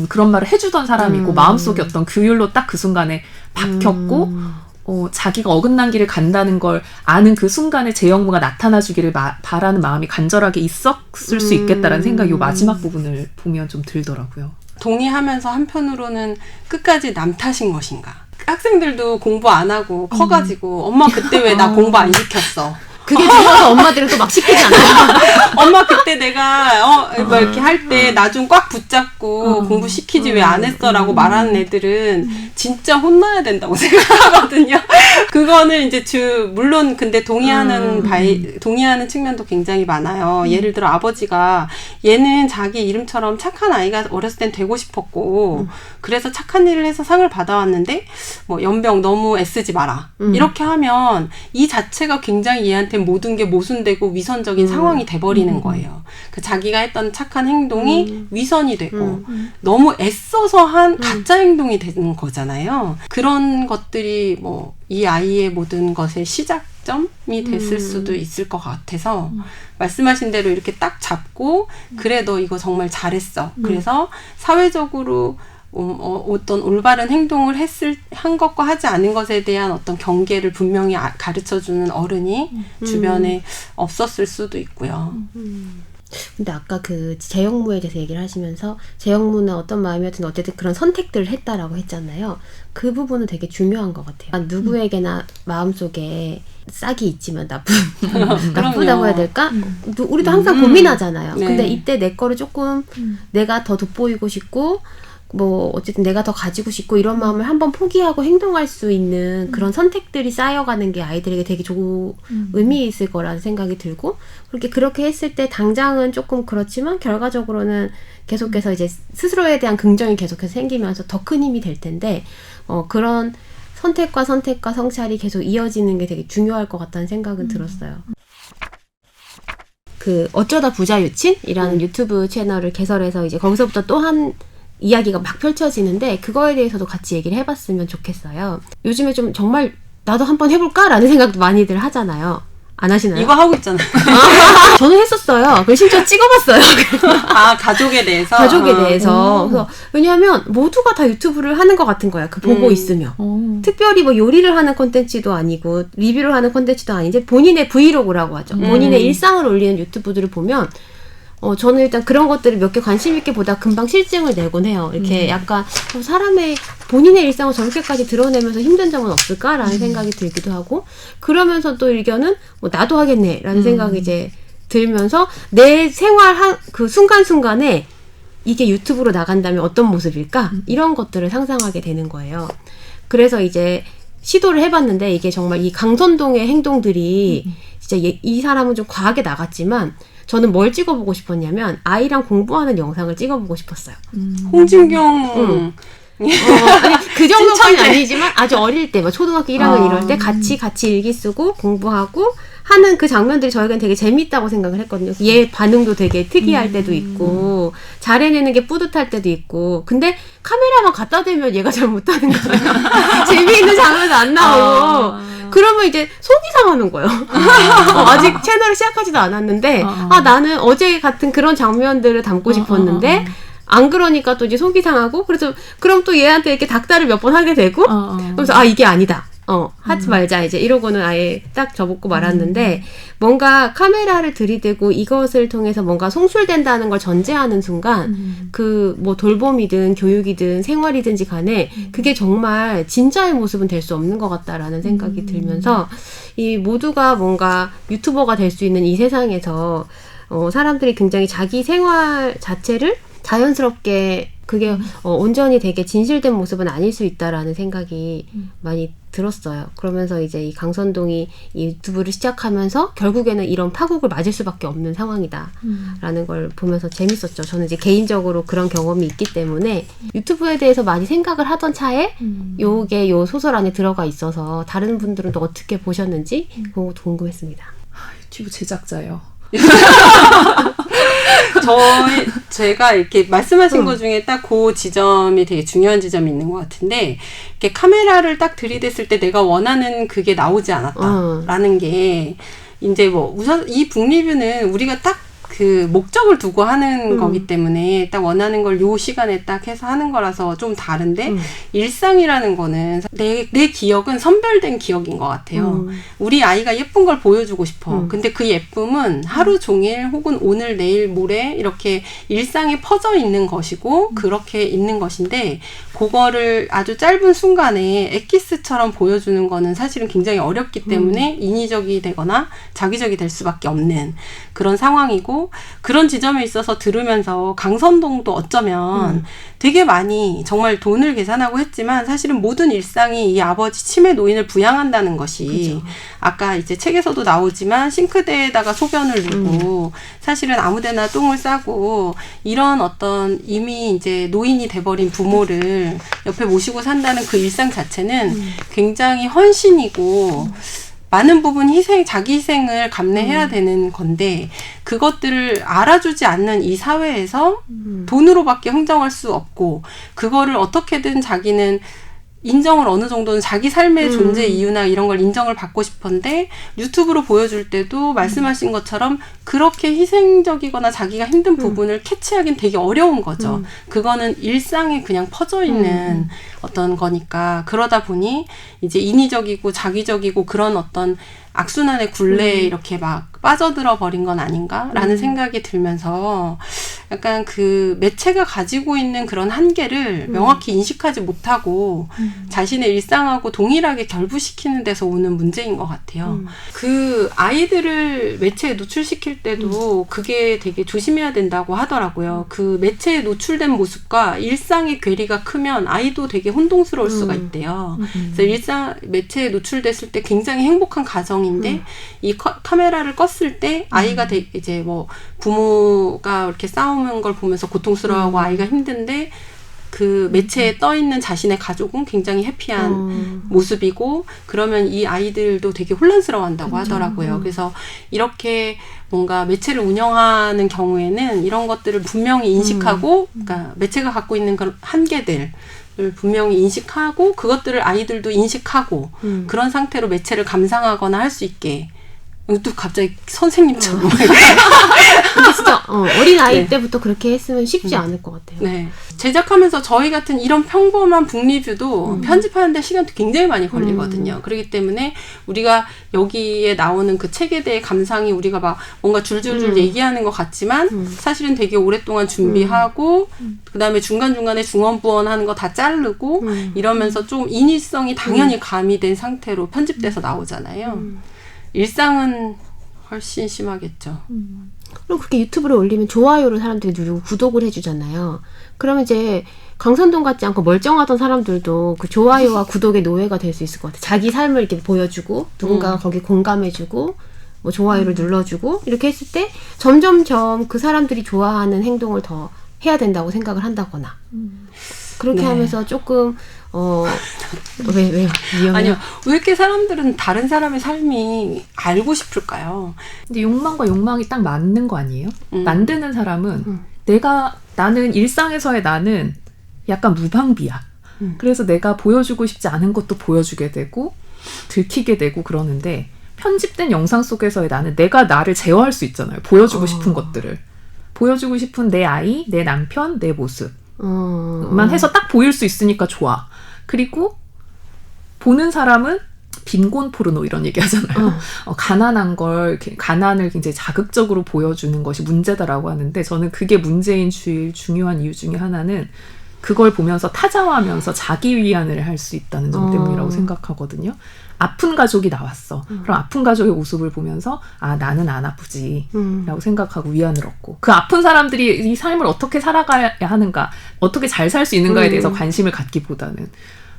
그런 말을 해주던 사람이고 마음속에 어떤 규율로 딱 그 순간에 박혔고 자기가 어긋난 길을 간다는 걸 아는 그 순간에 재영무가 나타나주기를 바라는 마음이 간절하게 있었을 수 있겠다라는 생각이 이 마지막 부분을 보면 좀 들더라고요. 동의하면서 한편으로는 끝까지 남 탓인 것인가. 학생들도 공부 안 하고 커가지고 엄마 그때 왜 나 공부 안 시켰어. 그게 들어서 엄마들은 또 막 시키지 않아요? 엄마 그때 내가 뭐 이렇게 할 때 나 좀 꽉 붙잡고 공부 시키지 왜 안 했어라고 말하는 애들은 진짜 혼나야 된다고 생각하거든요. 그거는 이제 물론 근데 동의하는 측면도 굉장히 많아요. 예를 들어 아버지가 얘는 자기 이름처럼 착한 아이가 어렸을 땐 되고 싶었고 그래서 착한 일을 해서 상을 받아왔는데 뭐 연병 너무 애쓰지 마라. 이렇게 하면 이 자체가 굉장히 얘한테 모든 게 모순되고 위선적인 상황이 돼버리는 거예요. 그 자기가 했던 착한 행동이 위선이 되고 너무 애써서 한 가짜 행동이 되는 거잖아요. 그런 것들이 뭐 이 아이의 모든 것의 시작점이 됐을 수도 있을 것 같아서 말씀하신 대로 이렇게 딱 잡고 그래 너 이거 정말 잘했어. 그래서 사회적으로 어떤 올바른 행동을 한 것과 하지 않은 것에 대한 어떤 경계를 분명히 가르쳐주는 어른이 주변에 없었을 수도 있고요. 근데 아까 그 재영무에 대해서 얘기를 하시면서 재영무는 어떤 마음이었든 어쨌든 그런 선택들을 했다라고 했잖아요. 그 부분은 되게 중요한 것 같아요. 누구에게나 마음속에 싹이 있지만 나쁘다고 해야 될까? 우리도 항상 고민하잖아요. 네. 근데 이때 내 거를 조금 내가 더 돋보이고 싶고 뭐 어쨌든 내가 더 가지고 싶고 이런 마음을 한번 포기하고 행동할 수 있는 그런 선택들이 쌓여가는 게 아이들에게 되게 의미 있을 거라는 생각이 들고 그렇게 했을 때 당장은 조금 그렇지만 결과적으로는 계속해서 이제 스스로에 대한 긍정이 계속해서 생기면서 더 큰 힘이 될 텐데 그런 선택과 성찰이 계속 이어지는 게 되게 중요할 것 같다는 생각은 들었어요. 그 어쩌다 부자 유친이라는 유튜브 채널을 개설해서 이제 거기서부터 또 한 이야기가 막 펼쳐지는데 그거에 대해서도 같이 얘기를 해봤으면 좋겠어요. 요즘에 좀 정말 나도 한번 해볼까라는 생각도 많이들 하잖아요. 안 하시나요? 이거 하고 있잖아요. 저는 했었어요. 그걸 심지어 찍어봤어요. 아, 가족에 대해서? 가족에 대해서. 그래서 왜냐하면 모두가 다 유튜브를 하는 것 같은 거야. 그 보고 있으면. 특별히 뭐 요리를 하는 콘텐츠도 아니고 리뷰를 하는 콘텐츠도 아닌데 본인의 브이로그라고 하죠. 본인의 일상을 올리는 유튜브들을 보면 저는 일단 그런 것들을 몇 개 관심 있게 보다 금방 실증을 내곤 해요. 이렇게 약간 사람의 본인의 일상을 저렇게까지 드러내면서 힘든 점은 없을까라는 생각이 들기도 하고 그러면서 또 일견은 나도 하겠네라는 생각이 이제 들면서 내 생활 그 순간순간에 이게 유튜브로 나간다면 어떤 모습일까? 이런 것들을 상상하게 되는 거예요. 그래서 이제 시도를 해봤는데 이게 정말 이 강선동의 행동들이 진짜 이 사람은 좀 과하게 나갔지만 저는 뭘 찍어보고 싶었냐면 아이랑 공부하는 영상을 찍어보고 싶었어요. 홍진경 아니, 그 정도까지는 아니지만 아주 어릴 때, 막 초등학교 1학년 이럴 때 같이 일기 쓰고 공부하고 하는 그 장면들이 저에겐 되게 재밌다고 생각을 했거든요. 얘 반응도 되게 특이할 때도 있고 잘해내는 게 뿌듯할 때도 있고 근데 카메라만 갖다 대면 얘가 잘 못하는 거예요. 재미있는 장면도 안 나오고 그러면 이제 속이 상하는 거예요. 아직 채널을 시작하지도 않았는데 나는 어제 같은 그런 장면들을 담고 싶었는데 안 그러니까 또 이제 속이 상하고 그래서 그럼 또 얘한테 이렇게 닥달을 몇 번 하게 되고 그래서 이게 아니다. 하지 말자 이제 이러고는 아예 딱 접었고 말았는데 뭔가 카메라를 들이대고 이것을 통해서 뭔가 송출된다는 걸 전제하는 순간 그 뭐 돌봄이든 교육이든 생활이든지 간에 그게 정말 진짜의 모습은 될 수 없는 것 같다라는 생각이 들면서 이 모두가 뭔가 유튜버가 될 수 있는 이 세상에서 사람들이 굉장히 자기 생활 자체를 자연스럽게 그게 온전히 되게 진실된 모습은 아닐 수 있다라는 생각이 많이 들었어요. 그러면서 이제 이 강선동이 이 유튜브를 시작하면서 결국에는 이런 파국을 맞을 수밖에 없는 상황이다라는 걸 보면서 재밌었죠. 저는 이제 개인적으로 그런 경험이 있기 때문에 유튜브에 대해서 많이 생각을 하던 차에 요게 요 소설 안에 들어가 있어서 다른 분들은 또 어떻게 보셨는지 그런 것도 궁금했습니다. 유튜브 제작자예요. 제가 이렇게 말씀하신 것 중에 딱 그 지점이 되게 중요한 지점이 있는 것 같은데, 이렇게 카메라를 딱 들이댔을 때 내가 원하는 그게 나오지 않았다라는 게, 이제 뭐, 우선 이 북리뷰는 우리가 딱 그 목적을 두고 하는 거기 때문에 딱 원하는 걸 요 시간에 딱 해서 하는 거라서 좀 다른데 일상이라는 거는 내 기억은 선별된 기억인 것 같아요. 우리 아이가 예쁜 걸 보여주고 싶어. 근데 그 예쁨은 하루 종일 혹은 오늘 내일 모레 이렇게 일상에 퍼져 있는 것이고 그렇게 있는 것인데 그거를 아주 짧은 순간에 엑기스처럼 보여주는 거는 사실은 굉장히 어렵기 때문에 인위적이 되거나 자기적이 될 수밖에 없는 그런 상황이고 그런 지점에 있어서 들으면서 강선동도 어쩌면 되게 많이 정말 돈을 계산하고 했지만 사실은 모든 일상이 이 아버지 치매 노인을 부양한다는 것이 그죠. 아까 이제 책에서도 나오지만 싱크대에다가 소변을 누고 사실은 아무데나 똥을 싸고 이런 어떤 이미 이제 노인이 돼버린 부모를 옆에 모시고 산다는 그 일상 자체는 굉장히 헌신이고 많은 부분 자기 희생을 감내해야 되는 건데 그것들을 알아주지 않는 이 사회에서 돈으로밖에 흥정할 수 없고 그거를 어떻게든 자기는 인정을 어느 정도는 자기 삶의 존재 이유나 이런 걸 인정을 받고 싶은데 유튜브로 보여줄 때도 말씀하신 것처럼 그렇게 희생적이거나 자기가 힘든 부분을 캐치하긴 되게 어려운 거죠. 그거는 일상에 그냥 퍼져 있는 어떤 거니까 그러다 보니 이제 인위적이고 자기적이고 그런 어떤 악순환의 굴레에 이렇게 막 빠져들어 버린 건 아닌가라는 생각이 들면서 약간 그 매체가 가지고 있는 그런 한계를 명확히 인식하지 못하고 자신의 일상하고 동일하게 결부시키는 데서 오는 문제인 것 같아요. 그 아이들을 매체에 노출시킬 때도 그게 되게 조심해야 된다고 하더라고요. 그 매체에 노출된 모습과 일상의 괴리가 크면 아이도 되게 혼동스러울 수가 있대요. 그래서 매체에 노출됐을 때 굉장히 행복한 가정인데 이 카메라를 껐을 때 아이가 이제 뭐 부모가 이렇게 싸우는 걸 보면서 고통스러워하고 아이가 힘든데 그 매체에 떠 있는 자신의 가족은 굉장히 해피한 모습이고 그러면 이 아이들도 되게 혼란스러워한다고 하더라고요. 그래서 이렇게 뭔가 매체를 운영하는 경우에는 이런 것들을 분명히 인식하고 그러니까 매체가 갖고 있는 그런 한계들 을 분명히 인식하고 그것들을 아이들도 인식하고 그런 상태로 매체를 감상하거나 할 수 있게 또 갑자기 선생님처럼 근데 진짜 어린 아이 네. 때부터 그렇게 했으면 쉽지 않을 것 같아요. 네. 제작하면서 저희 같은 이런 평범한 북리뷰도 편집하는데 시간도 굉장히 많이 걸리거든요. 그렇기 때문에 우리가 여기에 나오는 그 책에 대해 감상이 우리가 막 뭔가 줄줄줄 얘기하는 것 같지만 사실은 되게 오랫동안 준비하고 그 다음에 중간중간에 중언부언하는 거 다 자르고 이러면서 좀 인위성이 당연히 가미된 상태로 편집돼서 나오잖아요. 일상은 훨씬 심하겠죠. 그럼 그렇게 유튜브를 올리면 좋아요를 사람들이 누르고 구독을 해주잖아요. 그러면 이제 강선동 같지 않고 멀쩡하던 사람들도 그 좋아요와 구독의 노예가 될 수 있을 것 같아요. 자기 삶을 이렇게 보여주고 누군가가 거기에 공감해주고 뭐 좋아요를 눌러주고 이렇게 했을 때 점점점 그 사람들이 좋아하는 행동을 더 해야 된다고 생각을 한다거나 그렇게 네. 하면서 조금 왜요? 위험해요? 아니요. 왜 이렇게 사람들은 다른 사람의 삶이 알고 싶을까요? 근데 욕망과 욕망이 딱 맞는 거 아니에요? 만드는 사람은 나는 일상에서의 나는 약간 무방비야. 그래서 내가 보여주고 싶지 않은 것도 보여주게 되고 들키게 되고 그러는데 편집된 영상 속에서의 나는 내가 나를 제어할 수 있잖아요. 보여주고 싶은 것들을. 보여주고 싶은 내 아이, 내 남편, 내 모습만 해서 딱 보일 수 있으니까 좋아. 그리고 보는 사람은 빈곤 포르노 이런 얘기 하잖아요. 가난한 걸, 가난을 굉장히 자극적으로 보여주는 것이 문제다라고 하는데 저는 그게 문제인 중요한 이유 중에 하나는 그걸 보면서 타자화하면서 자기 위안을 할 수 있다는 점 때문이라고 생각하거든요. 아픈 가족이 나왔어. 그럼 아픈 가족의 모습을 보면서 아 나는 안 아프지 라고 생각하고 위안을 얻고 그 아픈 사람들이 이 삶을 어떻게 살아가야 하는가 어떻게 잘 살 수 있는가에 대해서 관심을 갖기보다는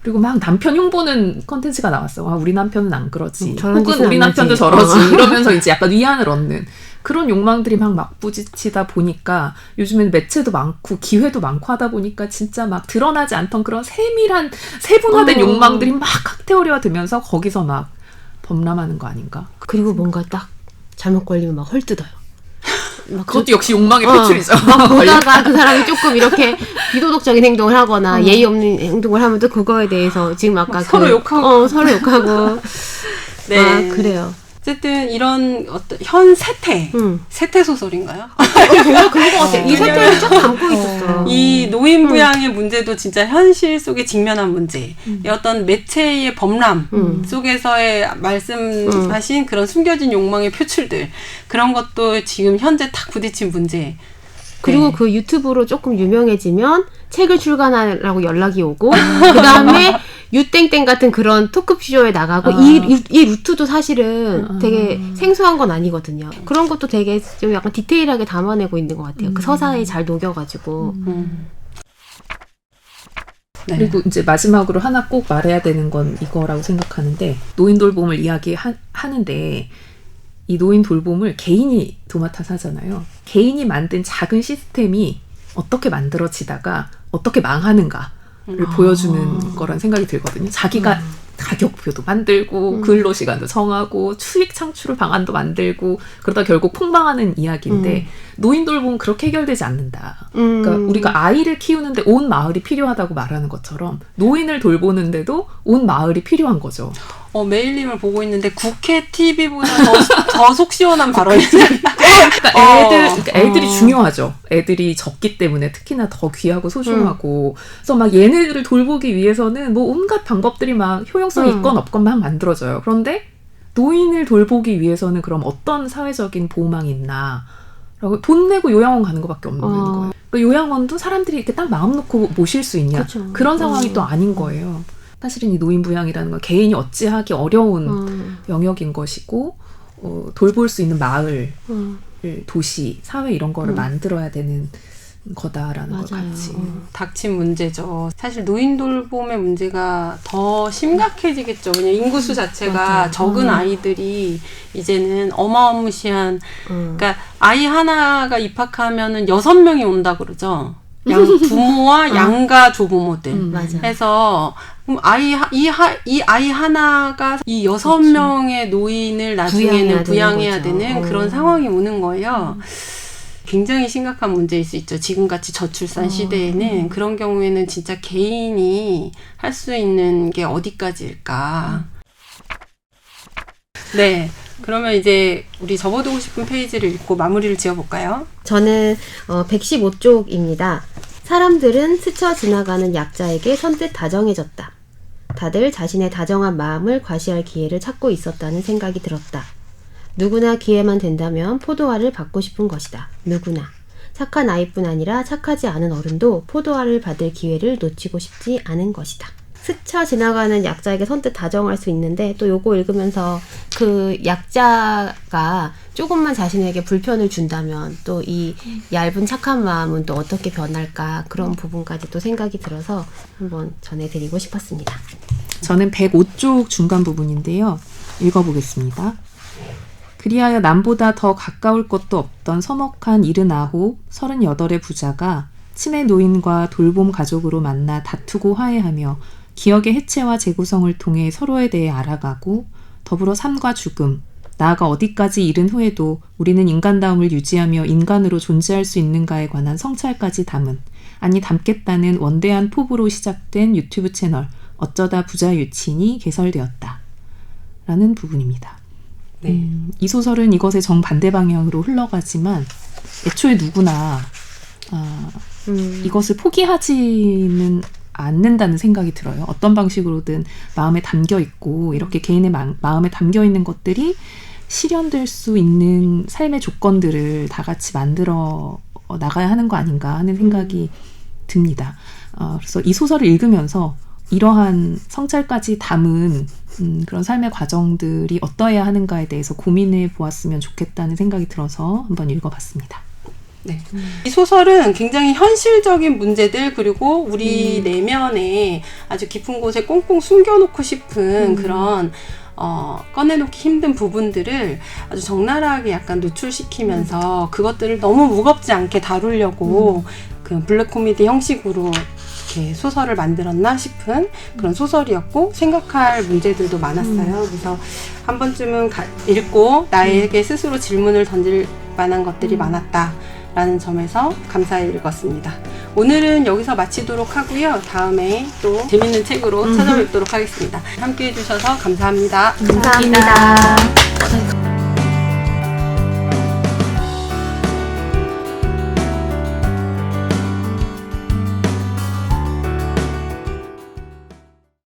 그리고 막 남편 흉보는 컨텐츠가 나왔어. 아, 우리 남편은 안 그러지. 혹은 우리 남편도 저러지. 이러면서 이제 약간 위안을 얻는 그런 욕망들이 막 막부딪히다 보니까 요즘에는 매체도 많고 기회도 많고 하다 보니까 진짜 막 드러나지 않던 그런 세밀한 세분화된 욕망들이 막 칵테오리화 되면서 거기서 막 범람하는 거 아닌가? 그리고 뭔가 딱 잘못 걸리면 막 헐뜯어요. 막 그것도 역시 욕망의 표출이죠. 막 보다가 그 사람이 조금 이렇게 비도덕적인 행동을 하거나 예의 없는 행동을 하면 또 그거에 대해서 지금 아까 서로 욕하고. 서로 욕하고 네. 아, 그래요. 어쨌든 이런 어떤 현 세태 소설인가요? 정말 그런 것 같아. 이 세태를 쫙 담고 있었어. 이 노인 부양의 문제도 진짜 현실 속에 직면한 문제. 이 어떤 매체의 범람 속에서의 말씀하신 그런 숨겨진 욕망의 표출들 그런 것도 지금 현재 탁 부딪힌 문제. 그리고 네. 그 유튜브로 조금 유명해지면 책을 출간하라고 연락이 오고 그 다음에 유땡땡 같은 그런 토크쇼에 나가고 이 루트도 사실은 되게 생소한 건 아니거든요. 그런 것도 되게 좀 약간 디테일하게 담아내고 있는 것 같아요. 그 서사에 잘 녹여가지고. 네. 그리고 이제 마지막으로 하나 꼭 말해야 되는 건 이거라고 생각하는데 노인 돌봄을 이야기하는데 이 노인 돌봄을 개인이 도맡아서 하잖아요. 개인이 만든 작은 시스템이 어떻게 만들어지다가 어떻게 망하는가를 보여주는 거란 생각이 들거든요. 자기가 가격표도 만들고 근로시간도 정하고 수익 창출 방안도 만들고 그러다 결국 폭망하는 이야기인데 노인 돌봄은 그렇게 해결되지 않는다. 그러니까 우리가 아이를 키우는데 온 마을이 필요하다고 말하는 것처럼 노인을 돌보는데도 온 마을이 필요한 거죠. 메일님을 보고 있는데 국회 TV보다 더 속 시원한 발언이에요. 그러니까 애들이 중요하죠. 애들이 적기 때문에 특히나 더 귀하고 소중하고. 그래서 막 얘네들을 돌보기 위해서는 뭐 온갖 방법들이 막 효용성이 있건 없건 막 만들어져요. 그런데 노인을 돌보기 위해서는 그럼 어떤 사회적인 보호망이 있나? 라고 돈 내고 요양원 가는 것밖에 없는 거예요. 그러니까 요양원도 사람들이 이렇게 딱 마음 놓고 모실 수 있냐? 그쵸. 그런 상황이 또 아닌 거예요. 사실은 이 노인 부양이라는 건 개인이 어찌하기 어려운 영역인 것이고 돌볼 수 있는 마을, 도시, 사회 이런 거를 만들어야 되는 거다라는 걸 맞아요. 같이. 닥친 문제죠. 사실 노인 돌봄의 문제가 더 심각해지겠죠. 그냥 인구수 자체가 맞아요. 적은 아이들이 이제는 어마어마시한, 그러니까 아이 하나가 입학하면은 6명이 온다 그러죠. 부모와 양가 조부모들 맞아. 해서 이 아이 하나가 이 6명의 노인을 나중에는 부양해야 되는 그런 상황이 오는 거예요. 굉장히 심각한 문제일 수 있죠. 지금같이 저출산 시대에는 그런 경우에는 진짜 개인이 할 수 있는 게 어디까지일까. 네. 그러면 이제 우리 접어두고 싶은 페이지를 읽고 마무리를 지어볼까요? 저는 115쪽입니다. 사람들은 스쳐 지나가는 약자에게 선뜻 다정해졌다. 다들 자신의 다정한 마음을 과시할 기회를 찾고 있었다는 생각이 들었다. 누구나 기회만 된다면 포도알을 받고 싶은 것이다. 누구나. 착한 아이뿐 아니라 착하지 않은 어른도 포도알을 받을 기회를 놓치고 싶지 않은 것이다. 스쳐 지나가는 약자에게 선뜻 다정할 수 있는데 또 요거 읽으면서 그 약자가 조금만 자신에게 불편을 준다면 또 이 얇은 착한 마음은 또 어떻게 변할까 그런 부분까지 또 생각이 들어서 한번 전해드리고 싶었습니다. 저는 105쪽 중간 부분인데요. 읽어보겠습니다. 그리하여 남보다 더 가까울 것도 없던 서먹한 79, 38의 부자가 치매 노인과 돌봄 가족으로 만나 다투고 화해하며 기억의 해체와 재구성을 통해 서로에 대해 알아가고 더불어 삶과 죽음, 나아가 어디까지 이른 후에도 우리는 인간다움을 유지하며 인간으로 존재할 수 있는가에 관한 성찰까지 담은, 아니 담겠다는 원대한 포부로 시작된 유튜브 채널 어쩌다 부자 유친이 개설되었다. 라는 부분입니다. 네. 이 소설은 이것의 정반대 방향으로 흘러가지만 애초에 누구나 이것을 포기하지는 않는다는 생각이 들어요. 어떤 방식으로든 마음에 담겨 있고 이렇게 개인의 마음에 담겨 있는 것들이 실현될 수 있는 삶의 조건들을 다 같이 만들어 나가야 하는 거 아닌가 하는 생각이 듭니다. 그래서 이 소설을 읽으면서 이러한 성찰까지 담은 그런 삶의 과정들이 어떠해야 하는가에 대해서 고민해 보았으면 좋겠다는 생각이 들어서 한번 읽어봤습니다. 네. 이 소설은 굉장히 현실적인 문제들 그리고 우리 내면에 아주 깊은 곳에 꽁꽁 숨겨놓고 싶은 그런 꺼내놓기 힘든 부분들을 아주 적나라하게 약간 노출시키면서 그것들을 너무 무겁지 않게 다루려고 그 블랙 코미디 형식으로 이렇게 소설을 만들었나 싶은 그런 소설이었고 생각할 문제들도 많았어요. 그래서 한 번쯤은 읽고 나에게 스스로 질문을 던질 만한 것들이 많았다라는 점에서 감사히 읽었습니다. 오늘은 여기서 마치도록 하고요. 다음에 또 재밌는 책으로 찾아뵙도록 하겠습니다. 함께 해주셔서 감사합니다. 감사합니다.